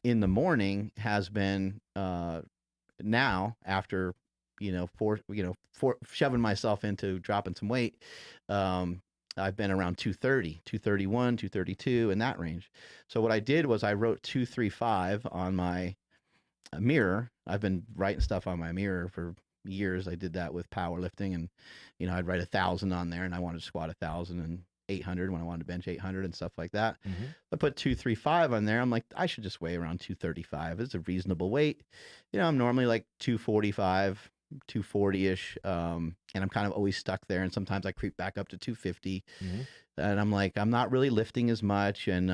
in the morning has been now after shoving myself into dropping some weight, I've been around 230, 231, 232 in that range. So what I did was I wrote 235 on my mirror. I've been writing stuff on my mirror for years. I did that with powerlifting, and I'd write 1,000 on there, and I wanted to squat 1,000 and 800 when I wanted to bench 800 and stuff like that. I put 235 on there. I'm like, I should just weigh around 235. It's a reasonable weight. I'm normally like 245, 240-ish. And I'm kind of always stuck there. And sometimes I creep back up to 250. And I'm like, I'm not really lifting as much. And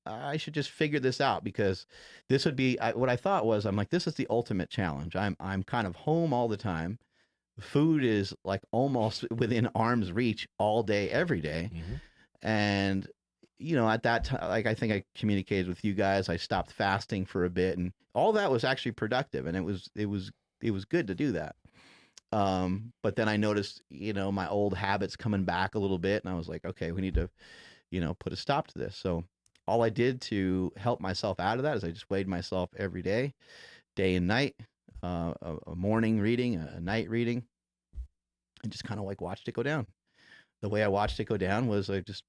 I should just figure this out, because this would be what I thought was, I'm like, this is the ultimate challenge. I'm kind of home all the time. Food is like almost within arm's reach all day, every day. And, at that time, like I think I communicated with you guys, I stopped fasting for a bit, and all that was actually productive. And it was good to do that. But then I noticed, my old habits coming back a little bit, and I was like, okay, we need to, put a stop to this. So all I did to help myself out of that is I just weighed myself every day and night. A morning reading, a night reading, and just kind of like watched it go down. The way I watched it go down was I just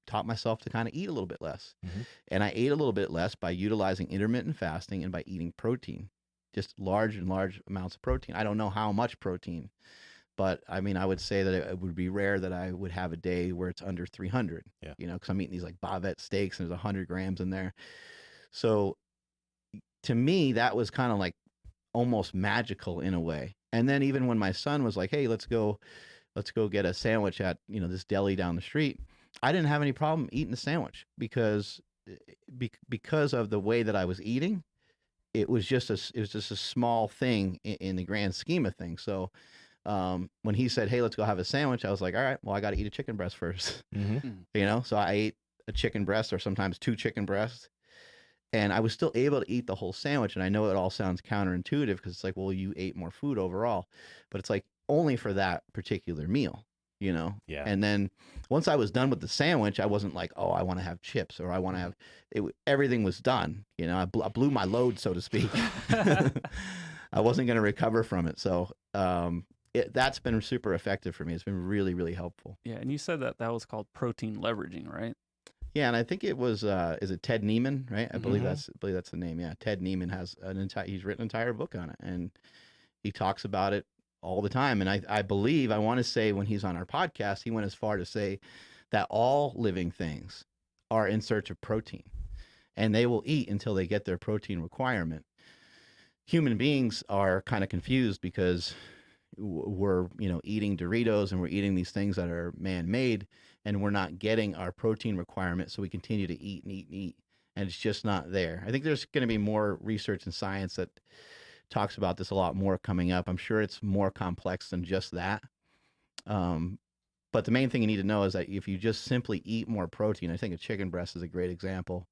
taught myself to kind of eat a little bit less. And I ate a little bit less by utilizing intermittent fasting and by eating protein, just large amounts of protein. I don't know how much protein, but I mean, I would say that it would be rare that I would have a day where it's under 300, because I'm eating these like bavette steaks and there's 100 grams in there. So to me, that was kind of like almost magical in a way. And then even when my son was like, hey, let's go get a sandwich at, this deli down the street, I didn't have any problem eating the sandwich because of the way that I was eating. It was just a small thing in the grand scheme of things. So when he said, hey, let's go have a sandwich, I was like, all right, well, I got to eat a chicken breast first. So I ate a chicken breast, or sometimes 2 chicken breasts. And I was still able to eat the whole sandwich. And I know it all sounds counterintuitive, because it's like, well, you ate more food overall. But it's like only for that particular meal, Yeah. And then once I was done with the sandwich, I wasn't like, oh, I want to have chips, or I want to have it. Everything was done. I blew my load, so to speak. I wasn't going to recover from it. So that's been super effective for me. It's been really, really helpful. Yeah. And you said that was called protein leveraging, right? Yeah, and I think it was is it Ted Neiman, right? I believe that's the name. Yeah, Ted Neiman has he's written an entire book on it, and he talks about it all the time. And I believe, I want to say when he's on our podcast, he went as far to say that all living things are in search of protein and they will eat until they get their protein requirement. Human beings are kind of confused because we're, eating Doritos and we're eating these things that are man-made and we're not getting our protein requirement. So we continue to eat and eat and eat. And it's just not there. I think there's going to be more research and science that talks about this a lot more coming up. I'm sure it's more complex than just that. But the main thing you need to know is that if you just simply eat more protein, I think a chicken breast is a great example.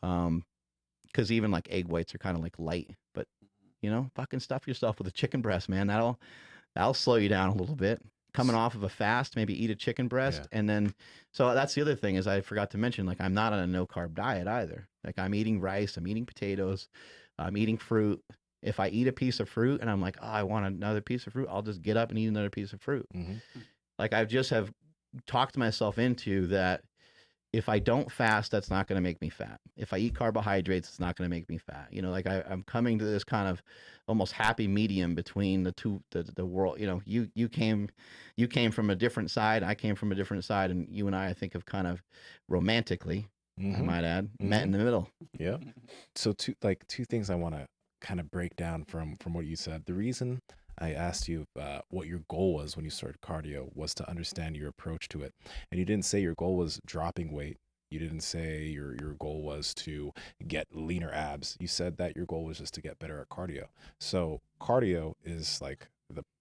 Because even like egg whites are kind of like light, but fucking stuff yourself with a chicken breast, man. That'll slow you down a little bit. Coming off of a fast, maybe eat a chicken breast. Yeah. And then, so that's the other thing is I forgot to mention, like, I'm not on a no carb diet either. Like, I'm eating rice, I'm eating potatoes, I'm eating fruit. If I eat a piece of fruit and I'm like, oh, I want another piece of fruit, I'll just get up and eat another piece of fruit. Mm-hmm. Like, I just have talked myself into that. If I don't fast, that's not going to make me fat. If I eat carbohydrates, it's not going to make me fat. Like I'm coming to this kind of almost happy medium between the two, the world. You came from a different side. I came from a different side, and you and I think, have kind of romantically, I might add, met in the middle. Yeah. So two things I want to kind of break down from what you said. The reason I asked you what your goal was when you started cardio was to understand your approach to it. And you didn't say your goal was dropping weight. You didn't say your goal was to get leaner abs. You said that your goal was just to get better at cardio. So cardio is like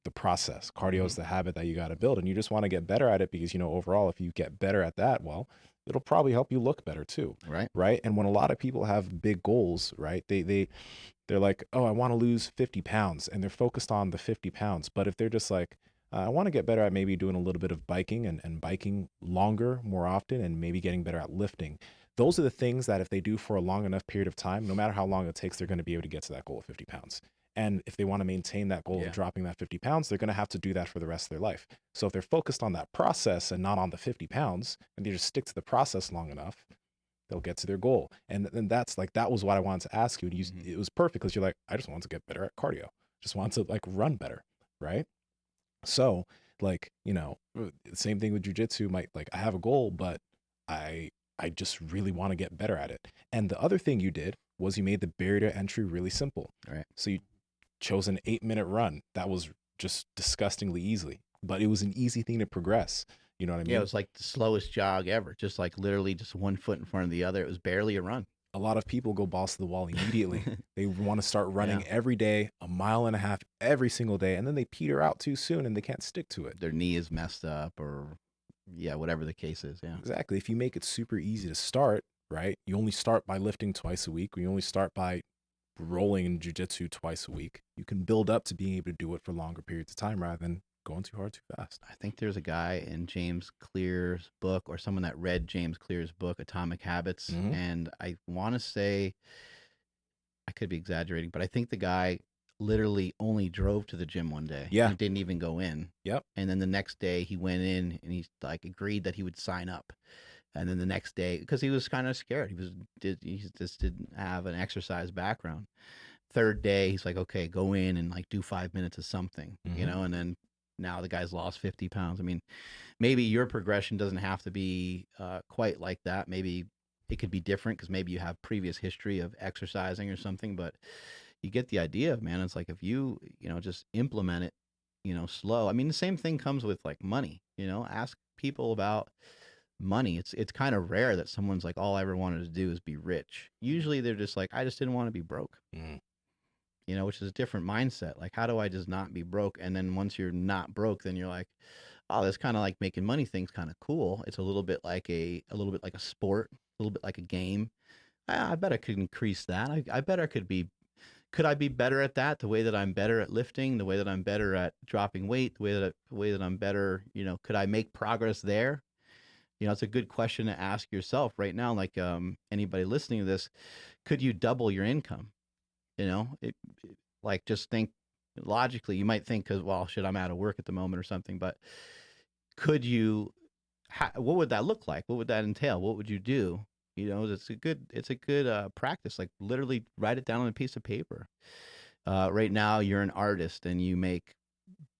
the process. Cardio is the habit that you got to build, and you just want to get better at it because, overall, if you get better at that, well, it'll probably help you look better too. Right. And when a lot of people have big goals, right, they're like, oh, I want to lose 50 pounds, and they're focused on the 50 pounds. But if they're just like, I want to get better at maybe doing a little bit of biking and biking longer, more often, and maybe getting better at lifting. Those are the things that if they do for a long enough period of time, no matter how long it takes, they're going to be able to get to that goal of 50 pounds. And if they want to maintain that goal of dropping that 50 pounds, they're going to have to do that for the rest of their life. So if they're focused on that process and not on the 50 pounds, and they just stick to the process long enough, they'll get to their goal. And that's like, that was what I wanted to ask you. And it was perfect because you're like, I just want to get better at cardio. Just want to like run better. Right. So like, same thing with jiu-jitsu. I have a goal, but I just really want to get better at it. And the other thing you did was you made the barrier to entry really simple. Right. So you chose an 8-minute run. That was just disgustingly easy, but it was an easy thing to progress. You know what I mean? Yeah, it was like the slowest jog ever. Just like literally just one foot in front of the other. It was barely a run. A lot of people go balls to the wall immediately. They want to start running every day, 1.5 miles every single day, and then they peter out too soon and they can't stick to it. Their knee is messed up or whatever the case is. Yeah, exactly. If you make it super easy to start, right? You only start by lifting twice a week, or you only start by rolling in jiu-jitsu twice a week. You can build up to being able to do it for longer periods of time rather than going too hard too fast. I think there's a guy in James Clear's book, or someone that read James Clear's book, Atomic Habits. And I want to say, I could be exaggerating, but I think the guy literally only drove to the gym one day. Yeah. And didn't even go in. Yep. And then the next day he went in and he like agreed that he would sign up. And then the next day, because he was kind of scared, he just didn't have an exercise background. Third day, he's like, okay, go in and like do 5 minutes of something, and then now the guy's lost 50 pounds. I mean, maybe your progression doesn't have to be quite like that. Maybe it could be different because maybe you have previous history of exercising or something, but you get the idea, man. It's like if you just implement it, slow. I mean, the same thing comes with like money, ask people about money. It's kind of rare that someone's like, all I ever wanted to do is be rich. Usually they're just like, I just didn't want to be broke. Which is a different mindset. Like, how do I just not be broke? And then once you're not broke, then you're like, oh, that's kind of like making money thing's kind of cool. It's a little bit like a sport, a little bit like a game. I bet I could increase that. I bet I could I be better at that? The way that I'm better at lifting, the way that I'm better at dropping weight, the way that I'm better, could I make progress there? It's a good question to ask yourself right now. Like, anybody listening to this, could you double your income? Like, just think logically. You might think, because, well, shit, I'm out of work at the moment or something. But could you? What would that look like? What would that entail? What would you do? It's a good practice. Like, literally write it down on a piece of paper. Right now, you're an artist and you make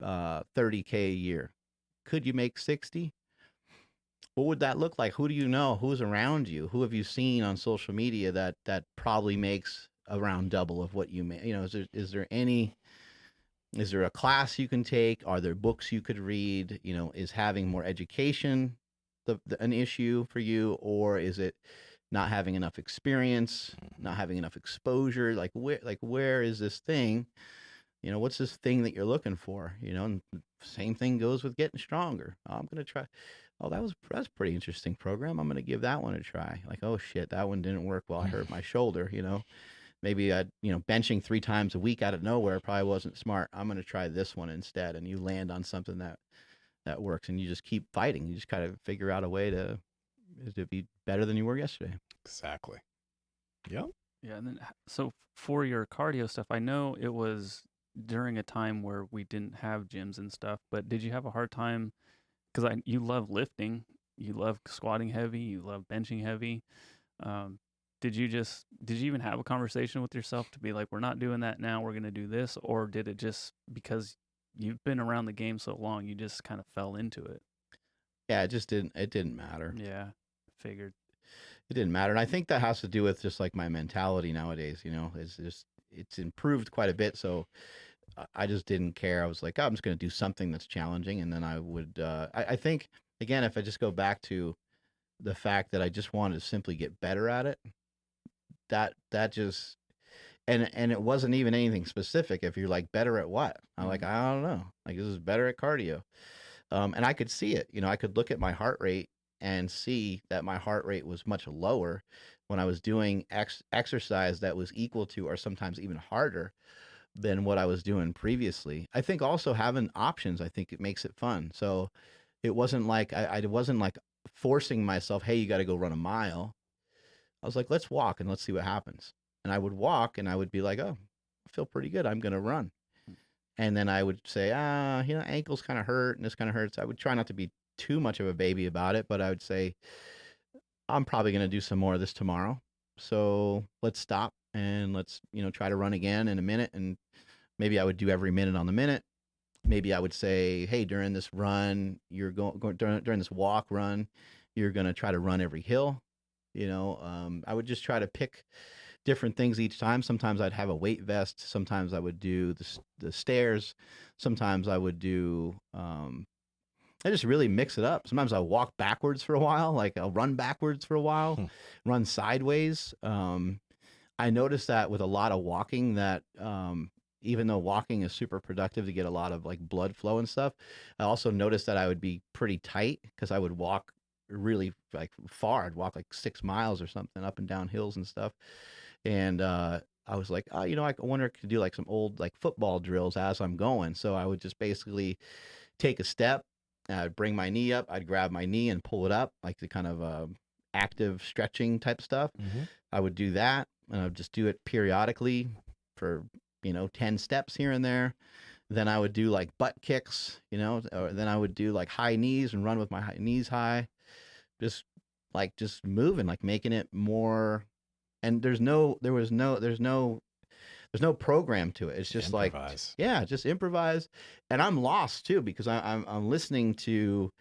$30K a year. Could you make 60? What would that look like? Who do you know? Who's around you? Who have you seen on social media that probably makes around double of what you make? You know, is there a class you can take? Are there books you could read? You know, is having more education an issue for you, or is it not having enough experience, not having enough exposure? Where is this thing? You know, what's this thing that you're looking for? You know, and same thing goes with getting stronger. Oh, I'm gonna try. Oh, that's a pretty interesting program. I'm gonna give that one a try. Like, oh shit, that one didn't work well. I hurt my shoulder. You know, maybe benching 3 times a week out of nowhere probably wasn't smart. I'm gonna try this one instead. And you land on something that works, and you just keep fighting. You just kind of figure out a way to be better than you were yesterday. Exactly. Yep. Yeah, and then so for your cardio stuff, I know it was during a time where we didn't have gyms and stuff, but did you have a hard time? Because you love lifting, you love squatting heavy, you love benching heavy. Did you even have a conversation with yourself to be like, we're not doing that now, we're going to do this? Or did it just, because you've been around the game so long, you just kind of fell into it? Yeah, it didn't matter. Yeah, figured. It didn't matter. And I think that has to do with just like my mentality nowadays, you know, it's improved quite a bit. So I just didn't care. I was like, oh, I'm just going to do something that's challenging. And then I would, I think, again, if I just go back to the fact that I just wanted to simply get better at it, that just, and it wasn't even anything specific. If you're like, better at what? I'm like, I don't know. Like, this is better at cardio. And I could see it, you know, I could look at my heart rate and see that my heart rate was much lower when I was doing exercise that was equal to, or sometimes even harder than what I was doing previously. I think also having options, I think it makes it fun. So it wasn't like, I wasn't like forcing myself, hey, you got to go run a mile. I was like, let's walk and let's see what happens. And I would walk and I would be like, oh, I feel pretty good. I'm going to run. And then I would say, you know, ankles kind of hurt and this kind of hurts. I would try not to be too much of a baby about it, but I would say, I'm probably going to do some more of this tomorrow. So let's stop and let's, you know, try to run again in a minute. And maybe I would do every minute on the minute. Maybe I would say, hey, during this run, you're going during this walk run, you're going to try to run every hill. You know, I would just try to pick different things each time. Sometimes I'd have a weight vest. Sometimes I would do the stairs. Sometimes I would do, I just really mix it up. Sometimes I'll walk backwards for a while, like I'll run backwards for a while, run sideways. I noticed that with a lot of walking that, even though walking is super productive to get a lot of like blood flow and stuff, I also noticed that I would be pretty tight because I would walk really like far. I'd walk like 6 miles or something up and down hills and stuff. And I was like, oh, you know, I wonder if I could do like some old like football drills as I'm going. So I would just basically take a step, I'd bring my knee up, I'd grab my knee and pull it up, like the kind of active stretching type stuff. Mm-hmm. I would do that, and I'd just do it periodically for, you know, 10 steps here and there. Then I would do like butt kicks, you know, or then I would do like high knees and run with my knees high. Just moving, like making it more. And there's no program to it. It's just Improvise. like, yeah, just improvise. And I'm lost too, because I'm listening to,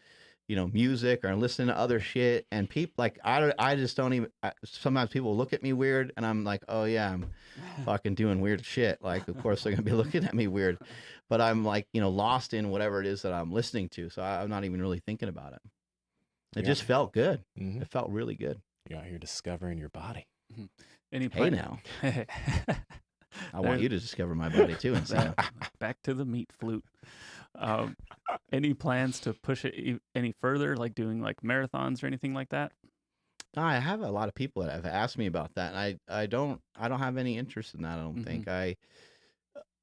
you know, music, or I'm listening to other shit, and people like, I just don't even, sometimes people look at me weird and I'm like, oh yeah, I'm fucking doing weird shit. Like, of course they're going to be looking at me weird, but I'm like, you know, lost in whatever it is that I'm listening to. So I'm not even really thinking about it. It just felt good. Mm-hmm. It felt really good. You're out here discovering your body. Any Hey now. I want you to discover my body too. Nsima. Back to the meat flute. Any plans to push it any further, like doing like marathons or anything like that? I have a lot of people that have asked me about that, and I don't have any interest in that. I don't think. I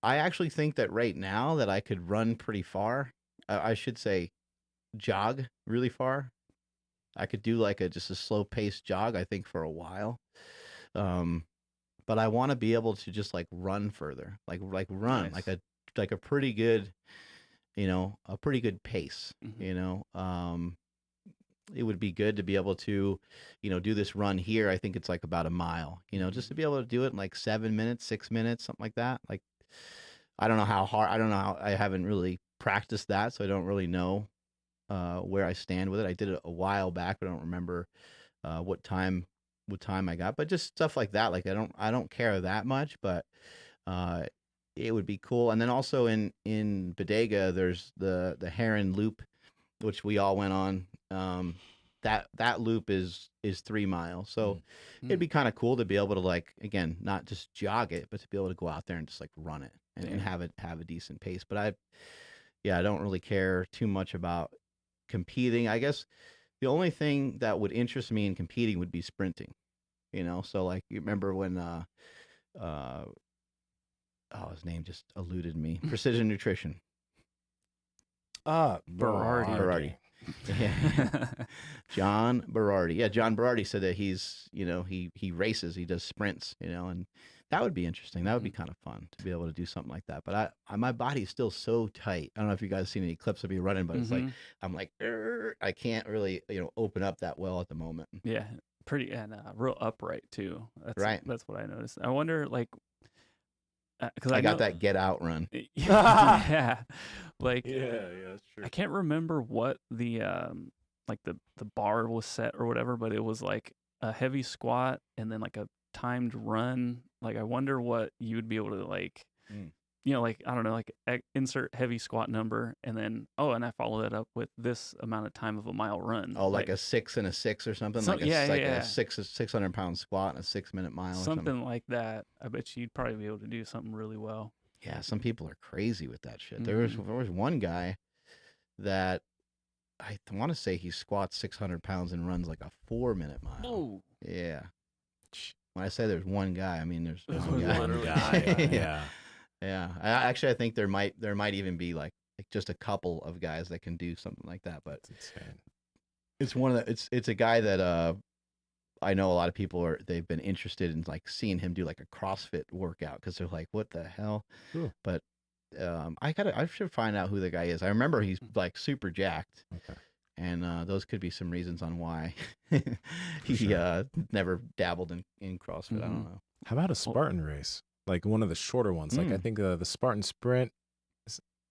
actually think that right now that I could run pretty far. I should say jog really far. I could do like just a slow paced jog, I think, for a while. But I want to be able to just like run further, like run, Nice. like a pretty good, you know, a pretty good pace, you know. It would be good to be able to, you know, do this run here. I think it's like about a mile, you know, just to be able to do it in like 7 minutes, 6 minutes, something like that. Like, I don't know how hard. I don't know how. I haven't really practiced that, so I don't really know where I stand with it. I did it a while back, but I don't remember what time I got. But just stuff like that. Like I don't care that much, but it would be cool. And then also in Bodega, there's the Heron Loop, which we all went on. That loop is 3 miles, so it'd be kind of cool to be able to, like, again, not just jog it, but to be able to go out there and just like run it and have a decent pace. But I don't really care too much about competing. I guess the only thing that would interest me in competing would be sprinting. So like you remember when his name just eluded me. Precision Nutrition. Berardi. Yeah. John Berardi. Yeah, John Berardi said that he's, he races, he does sprints, and that would be interesting. That would be kind of fun to be able to do something like that. But my body's still so tight. I don't know if you guys seen any clips of me running, but it's like I'm like I can't really, open up that well at the moment. Yeah, pretty and real upright too. That's right. That's what I noticed. I wonder, like, because I got that get out run. Yeah, like that's true. I can't remember what the like the bar was set or whatever, but it was like a heavy squat and then like a timed run. Like I wonder what you would be able to, like, like, I don't know, like insert heavy squat number and then and I follow that up with this amount of time of a mile run. Oh, like a 6 and a 6 or something. A 600-pound squat and a 6-minute mile. Something like that. I bet you'd probably be able to do something really well. Yeah, some people are crazy with that shit. There was one guy that I want to say he squats 600 pounds and runs like a 4-minute mile. Oh, yeah. When I say there's one guy, I mean there's one guy. Yeah. Yeah. I think there might even be like just a couple of guys that can do something like that. But it's one of the it's a guy that I know a lot of people they've been interested in, like, seeing him do like a CrossFit workout because they're like, what the hell? Cool. But I should find out who the guy is. I remember he's like super jacked. Okay. And those could be some reasons on why he never dabbled in CrossFit. I don't know. How about a Spartan race? Like one of the shorter ones. Like I think the Spartan sprint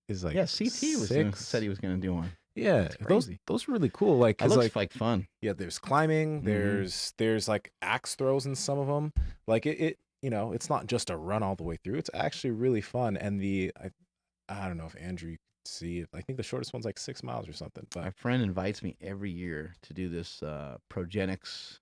is like CT said he was going to do one. Yeah, those are really cool. Like, it looks like fun. Yeah, there's climbing. There's like axe throws in some of them. Like it it's not just a run all the way through. It's actually really fun. And I don't know if Andrew see it. I think the shortest one's like 6 miles or something. But my friend invites me every year to do this Progenics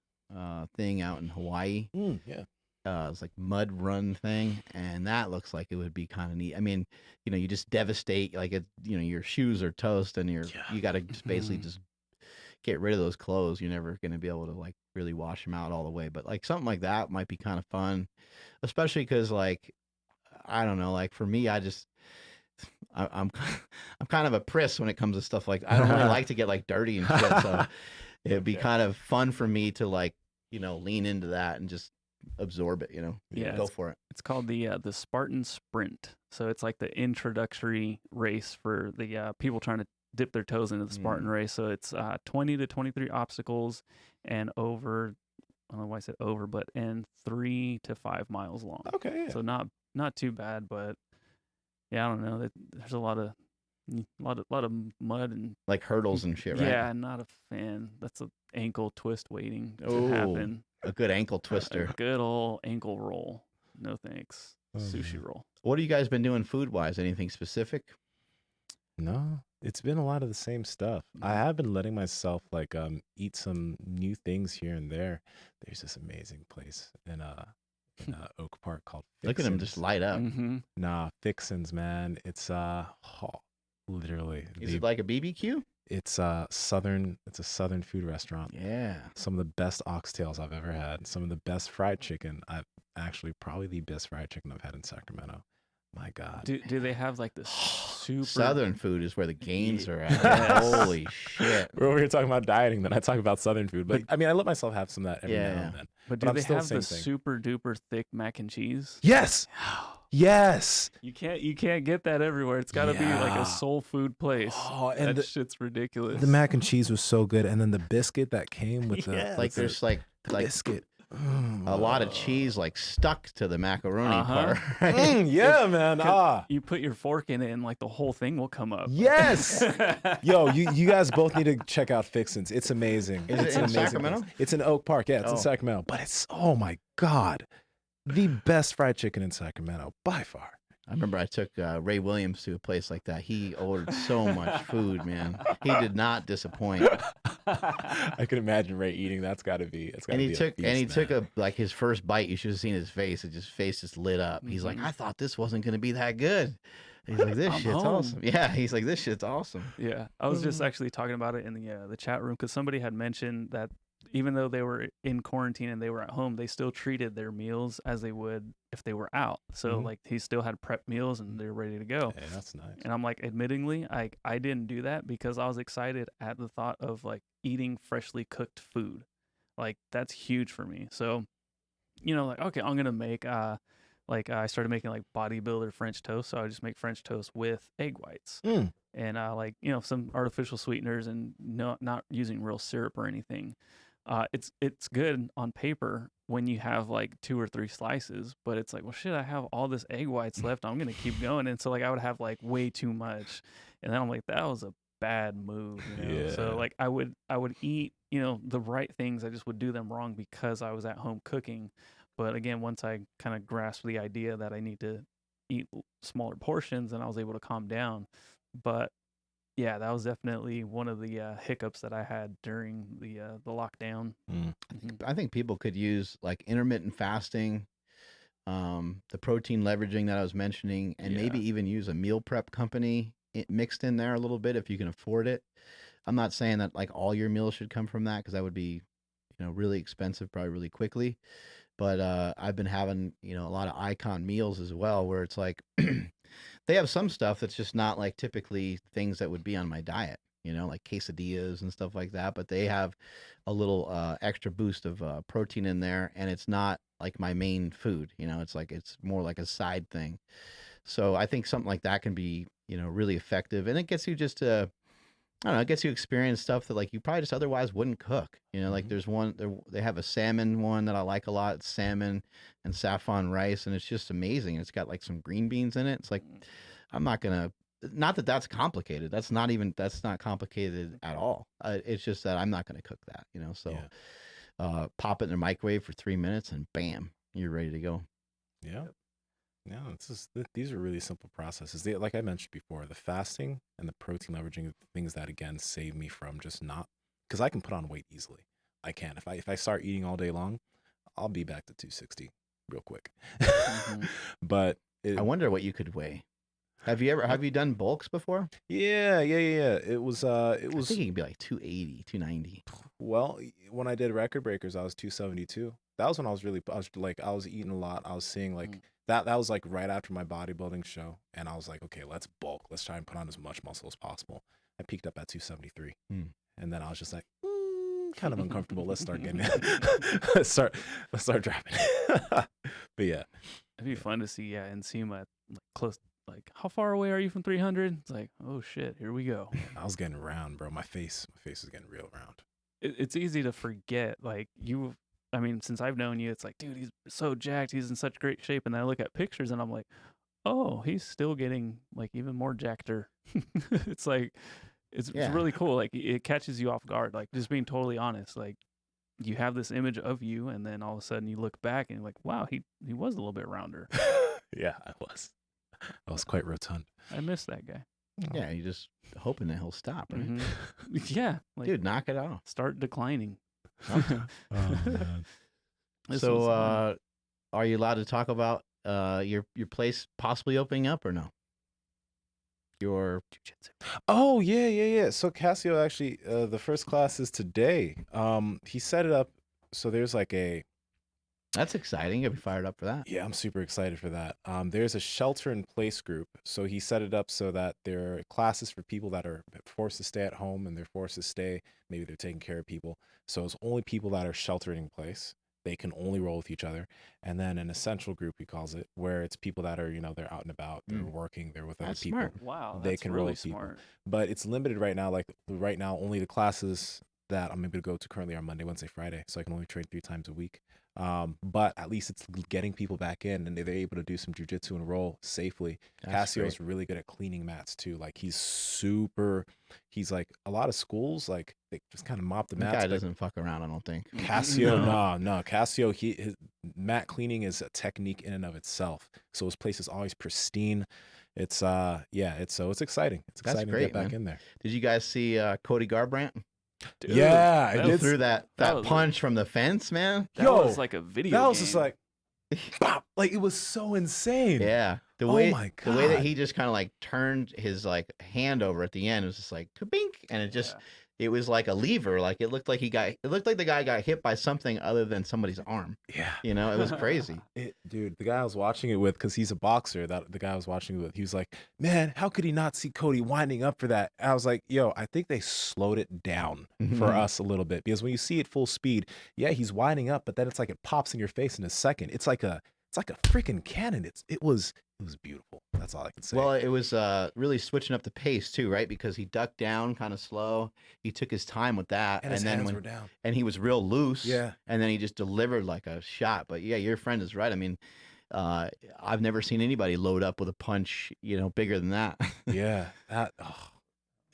thing out in Hawaii. Yeah. It's like mud run thing, and that looks like it would be kind of neat. I mean, you just devastate, like, your shoes are toast, and you got to just basically just get rid of those clothes. You're never going to be able to, like, really wash them out all the way. But like something like that might be kind of fun, especially because, like, I don't know, like for me, I'm kind of a priss when it comes to stuff like I don't really like to get like dirty and shit. So it'd be kind of fun for me to, like, lean into that and just absorb it. Go for it. It's called the Spartan Sprint. So it's like the introductory race for the people trying to dip their toes into the Spartan race. So it's 20 to 23 obstacles and over. I don't know why I said over, but and 3 to 5 miles long. Okay. Yeah. So not too bad, but. Yeah, I don't know. There's a lot of mud and like hurdles and shit, right? Yeah, not a fan. That's an ankle twist waiting to happen. A good ankle twister. A good old ankle roll. No thanks. Sushi roll. What have you guys been doing food-wise? Anything specific? No, it's been a lot of the same stuff. I have been letting myself like eat some new things here and there. There's this amazing place in Oak Park called Fixins. Look at him just light up. Nah, Fixins, man. It's literally. Is it like a BBQ? It's a southern food restaurant. Yeah. Some of the best oxtails I've ever had. Some of the best fried chicken. Probably the best fried chicken I've had in Sacramento. My God. Do they have like this super Southern food is where the gains are at. Holy shit. We're over here talking about dieting, then I talk about Southern food. But I mean, I let myself have some of that every now and then. But do they have the super duper thick mac and cheese? Yes. Yes. You can't get that everywhere. It's got to be like a soul food place. Oh, and that shit's ridiculous. The mac and cheese was so good, and then the biscuit that came with the like there's like biscuit. Oh a lot of cheese like stuck to the macaroni Uh-huh. part. Right? Yeah, man. 'Cause you put your fork in it and like the whole thing will come up. Yes. Yo, you guys both need to check out Fixins. It's amazing. Is it It's in an amazing Sacramento? place. It's in Oak Park. Yeah, it's in Oh. Sacramento. But it's, oh my God, the best fried chicken in Sacramento by far. I remember I took Ray Williams to a place like that. He ordered so much food, man. He did not disappoint. I can imagine Ray eating. That's got to be. It's got And to he be. took a feast, took man. a like his first bite. You should have seen his face. His face just lit up. He's like, Mhm. I thought this wasn't gonna be that good. He's like, this I'm shit's home. awesome. Yeah, he's like, this shit's awesome. Yeah, I was just actually talking about it in the chat room because somebody had mentioned that even though they were in quarantine and they were at home, they still treated their meals as they would if they were out. So Mhm. like he still had prep meals and they're ready to go. Yeah, that's nice. And I'm like, admittingly, I didn't do that because I was excited at the thought of like eating freshly cooked food. Like that's huge for me. So, like okay, I'm gonna make I started making like bodybuilder French toast. So I just make French toast with egg whites. Mm. And like some artificial sweeteners and not using real syrup or anything. It's good on paper when you have like 2 or 3 slices, but it's like, well, shit, I have all this egg whites left. I'm gonna keep going, and so like I would have like way too much, and then I'm like, that was a bad move, So Yeah. like I would eat the right things. I just would do them wrong because I was at home cooking. But again, once I kind of grasped the idea that I need to eat smaller portions, then I was able to calm down. But yeah, that was definitely one of the hiccups that I had during the lockdown. Mm. Mhm. I think people could use like intermittent fasting, the protein leveraging that I was mentioning, and maybe Yeah. even use a meal prep company mixed in there a little bit if you can afford it. I'm not saying that like all your meals should come from that because that would be, really expensive, probably really quickly. But I've been having, a lot of icon meals as well, where it's like they have some stuff that's just not like typically things that would be on my diet, like quesadillas and stuff like that. But they have a little extra boost of protein in there, and it's not like my main food. It's like it's more like a side thing. So I think something like that can be, really effective, and it gets you just to I don't know, it gets you experience stuff that like you probably just otherwise wouldn't cook. Like Mhm. there's one they have a salmon one that I like a lot. It's salmon and saffron rice, and it's just amazing. It's got like some green beans in it. It's like I'm not gonna. Not that that's complicated. That's not complicated at all. It's just that I'm not gonna cook that. So Yeah. pop it in the microwave for 3 minutes, and bam, you're ready to go. Yeah. Yeah, it's just these are really simple processes. Like I mentioned before, the fasting and the protein leveraging are the things that again save me from just not because I can put on weight easily. I can. If I start eating all day long, I'll be back to 260 real quick. Mhm. But I wonder what you could weigh. Have you done bulks before? yeah. It was I think it could be like 280, 290. well, when I did record breakers, I was 272. That was when I was eating a lot. I was seeing like that was like right after my bodybuilding show, and I was like, okay, let's bulk. Let's try and put on as much muscle as possible. I peaked up at 273, and then I was just like, kind of uncomfortable. Let's start getting let's start dropping. But yeah, It'd be fun to see, Nsima like close. Like, how far away are you from 300? It's like, oh shit, here we go. I was getting round, bro. My face is getting real round. It's easy to forget. Like I mean, since I've known you, it's like, dude, he's so jacked. He's in such great shape. And then I look at pictures and I'm like, oh, he's still getting like even more jackeder. It's like, it's Yeah. really cool. Like it catches you off guard. Like just being totally honest. Like you have this image of you, and then all of a sudden you look back and you're like, wow, he was a little bit rounder. Yeah, I was quite rotund. I miss that guy. Yeah, you're just hoping that he'll stop, right? Mhm. Yeah, like Dude, knock it off. start declining. Oh, man. This So, was fun. are you allowed to talk about your place possibly opening up or no? Your Jiu-jitsu. Oh yeah. So Casio actually, the first class is today. He set it up so there's like a That's exciting. You'll be fired up for that. yeah, I'm super excited for that. There's a shelter in place group, so he set it up so that there are classes for people that are forced to stay at home and they're forced to stay. Maybe they're taking care of people, so it's only people that are sheltered in place. They can only roll with each other, and then an essential group he calls it, where it's people that are they're out and about, they're working, they're with other That's people. smart. Wow, They that's can roll really with people. smart. But it's limited right now. Like right now, only the classes that I'm able to go to currently are Monday, Wednesday, Friday. So I can only train 3 times a week. But at least it's getting people back in, and they're able to do some jujitsu and roll safely. That's Cassio's great. really good at cleaning mats too. Like he's like a lot of schools like they just kind of mop the The mats. guy But doesn't fuck around, I don't think. Cassio, No. no, Cassio, his mat cleaning is a technique in and of itself. So his place is always pristine. It's it's exciting. It's That's exciting to great, get back man. in there. Did you guys see Cody Garbrandt? Dude, Yeah, I that He did. was, threw that was punch from the fence, man. that Yo, was like a video That game. was just like, bop, like it was so insane. Yeah. The Oh way my the way that God. he just kind of like turned his like hand over at the end, it was just like kabink, and it just it was like a lever. Like it looked like the guy got hit by something other than somebody's arm. Yeah. You know, it was crazy. Dude, the guy I was watching it with, because he's a boxer, that the guy I was watching it with, he was like, man, how could he not see Cody winding up for that? I was like, yo, I think they slowed it down for us a little bit, because when you see it full speed, yeah, he's winding up, but then it's like it pops in your face in a second. It's like a freaking cannon. It was beautiful. That's all I can say. Well, it was really switching up the pace too, right? Because he ducked down kind of slow. He took his time with that, and his hands were down. and he was real loose. Yeah. And then he just delivered like a shot. But yeah, your friend is right. I mean, I've never seen anybody load up with a punch, bigger than that. Yeah.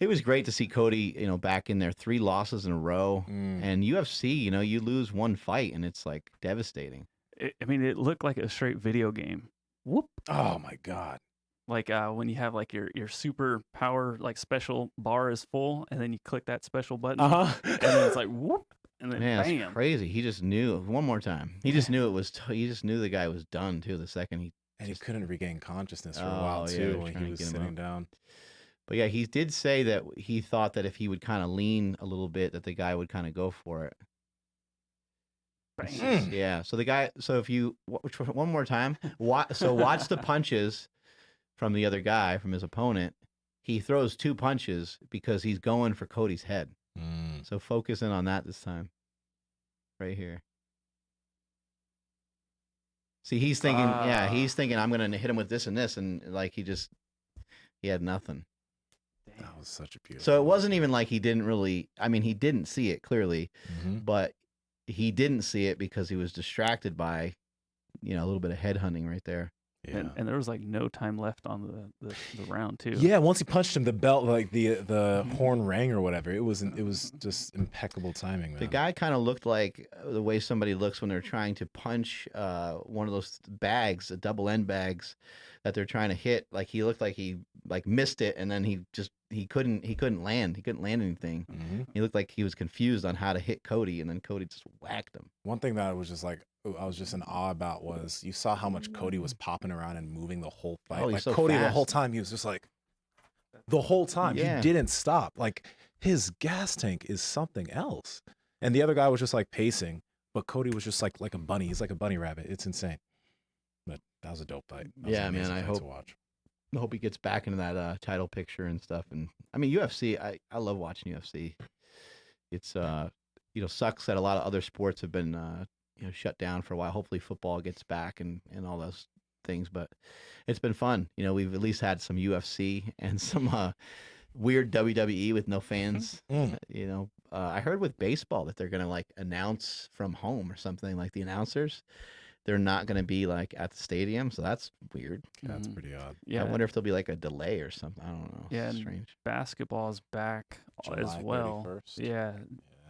It was great to see Cody, back in there, 3 losses in a row. And UFC, you lose one fight and it's like devastating. I mean, it looked like a straight video game. Whoop. Oh my God. Like when you have like your super power like special bar is full, and then you click that special button, and then it's like whoop, and then Man, bam. it's crazy. He just knew one more time. He just knew he just knew the guy was done too. The second he And he couldn't regain consciousness for a Oh, while yeah, too they're when trying he to was get him sitting up. down. But yeah, he did say that he thought that if he would kind of lean a little bit, that the guy would kind of go for it. Bam. Yeah. So if you one more time, watch the punches from the other guy, from his opponent. He throws 2 punches because he's going for Cody's head. So focus in on that this time. Right here. See, he's thinking, I'm going to hit him with this and this, and like he had nothing. That was such a beautiful. So it wasn't even like he didn't really. I mean, he didn't see it clearly, but he didn't see it because he was distracted by, a little bit of head hunting right there. Yeah. And there was like no time left on the round too. Yeah, once he punched him, the belt, like the horn rang or whatever. It was just impeccable timing, man. The guy kind of looked like the way somebody looks when they're trying to punch one of those bags, the double end bags that they're trying to hit. Like he looked like he like missed it, and then he couldn't land. He couldn't land anything. He looked like he was confused on how to hit Cody, and then Cody just whacked him. One thing that I was just like, I was just in awe about was you saw how much Cody was popping around and moving the whole fight. Oh, he's like so Cody, the fast. whole time he was just like, the whole time Yeah. he didn't stop. Like his gas tank is something else. And the other guy was just like pacing, but Cody was just like a bunny. He's like a bunny rabbit. It's insane. But that was a dope fight. That was Yeah, an man, amazing I fight hope- to watch. I hope he gets back into that title picture and stuff. And I mean, UFC, I love watching UFC. It's sucks that a lot of other sports have been shut down for a while. Hopefully football gets back and all those things, but it's been fun. We've at least had some UFC and some weird WWE with no fans. I heard with baseball that they're gonna like announce from home or something, like the announcers. They're not going to be like at the stadium, so that's weird. That's pretty odd. Yeah. I wonder if there'll be like a delay or something. I don't know. Yeah, It's and strange. basketball is back as July well. 31st. Yeah,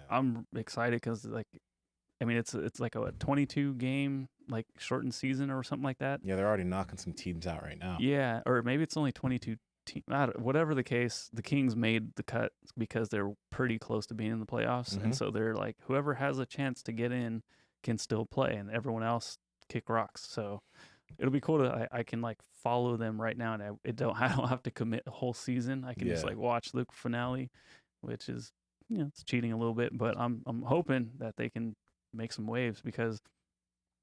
I'm excited because like, I mean, it's like a 22 game like shortened season or something like that. Yeah, they're already knocking some teams out right now. Yeah, or maybe it's only 22 teams. Whatever the case, the Kings made the cut because they're pretty close to being in the playoffs, and so they're like, whoever has a chance to get in can still play, and everyone else kick rocks. So it'll be cool to I can like follow them right now, and I don't have to commit a whole season. I can just like watch the finale, which is it's cheating a little bit, but I'm hoping that they can make some waves because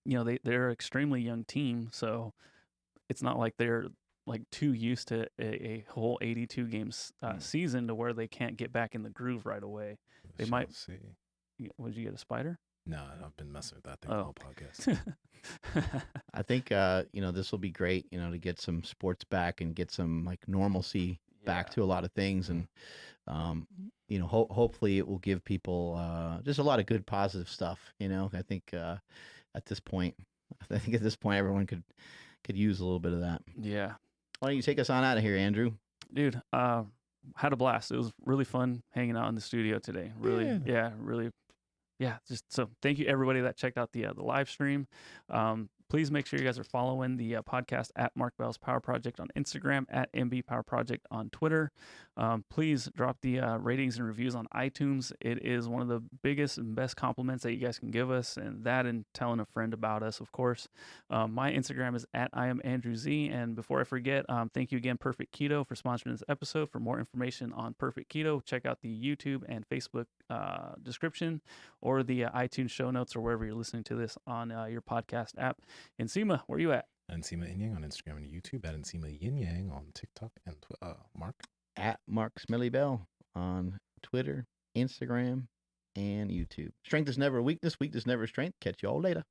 they're an extremely young team, so it's not like they're like too used to a whole 82 games season to where they can't get back in the groove right away. They might see. Would you get a spider? No, I've been messing with that thing the whole podcast. I think this will be great. To get some sports back and get some like normalcy back to a lot of things, and hopefully it will give people just a lot of good positive stuff. I think at this point. I think at this point everyone could use a little bit of that. Yeah. Why don't you take us on out of here, Andrew? Dude, had a blast. It was really fun hanging out in the studio today. Really, really. Yeah, just so thank you everybody that checked out the live stream. Please make sure you guys are following the podcast at Mark Bell's Power Project on Instagram, at MB Power Project on Twitter. Please drop the ratings and reviews on iTunes. It is one of the biggest and best compliments that you guys can give us, and that and telling a friend about us, of course. My Instagram is at I am Andrew Z. And before I forget, thank you again, Perfect Keto, for sponsoring this episode. For more information on Perfect Keto, check out the YouTube and Facebook description, or the iTunes show notes, or wherever you're listening to this on your podcast app. Nsima, where are you at? Nsima Inyang on Instagram and YouTube, at Nsima Inyang on TikTok and Mark. At Mark Smelly Bell on Twitter, Instagram, and YouTube. Strength is never weakness. Weakness never strength. Catch you all later.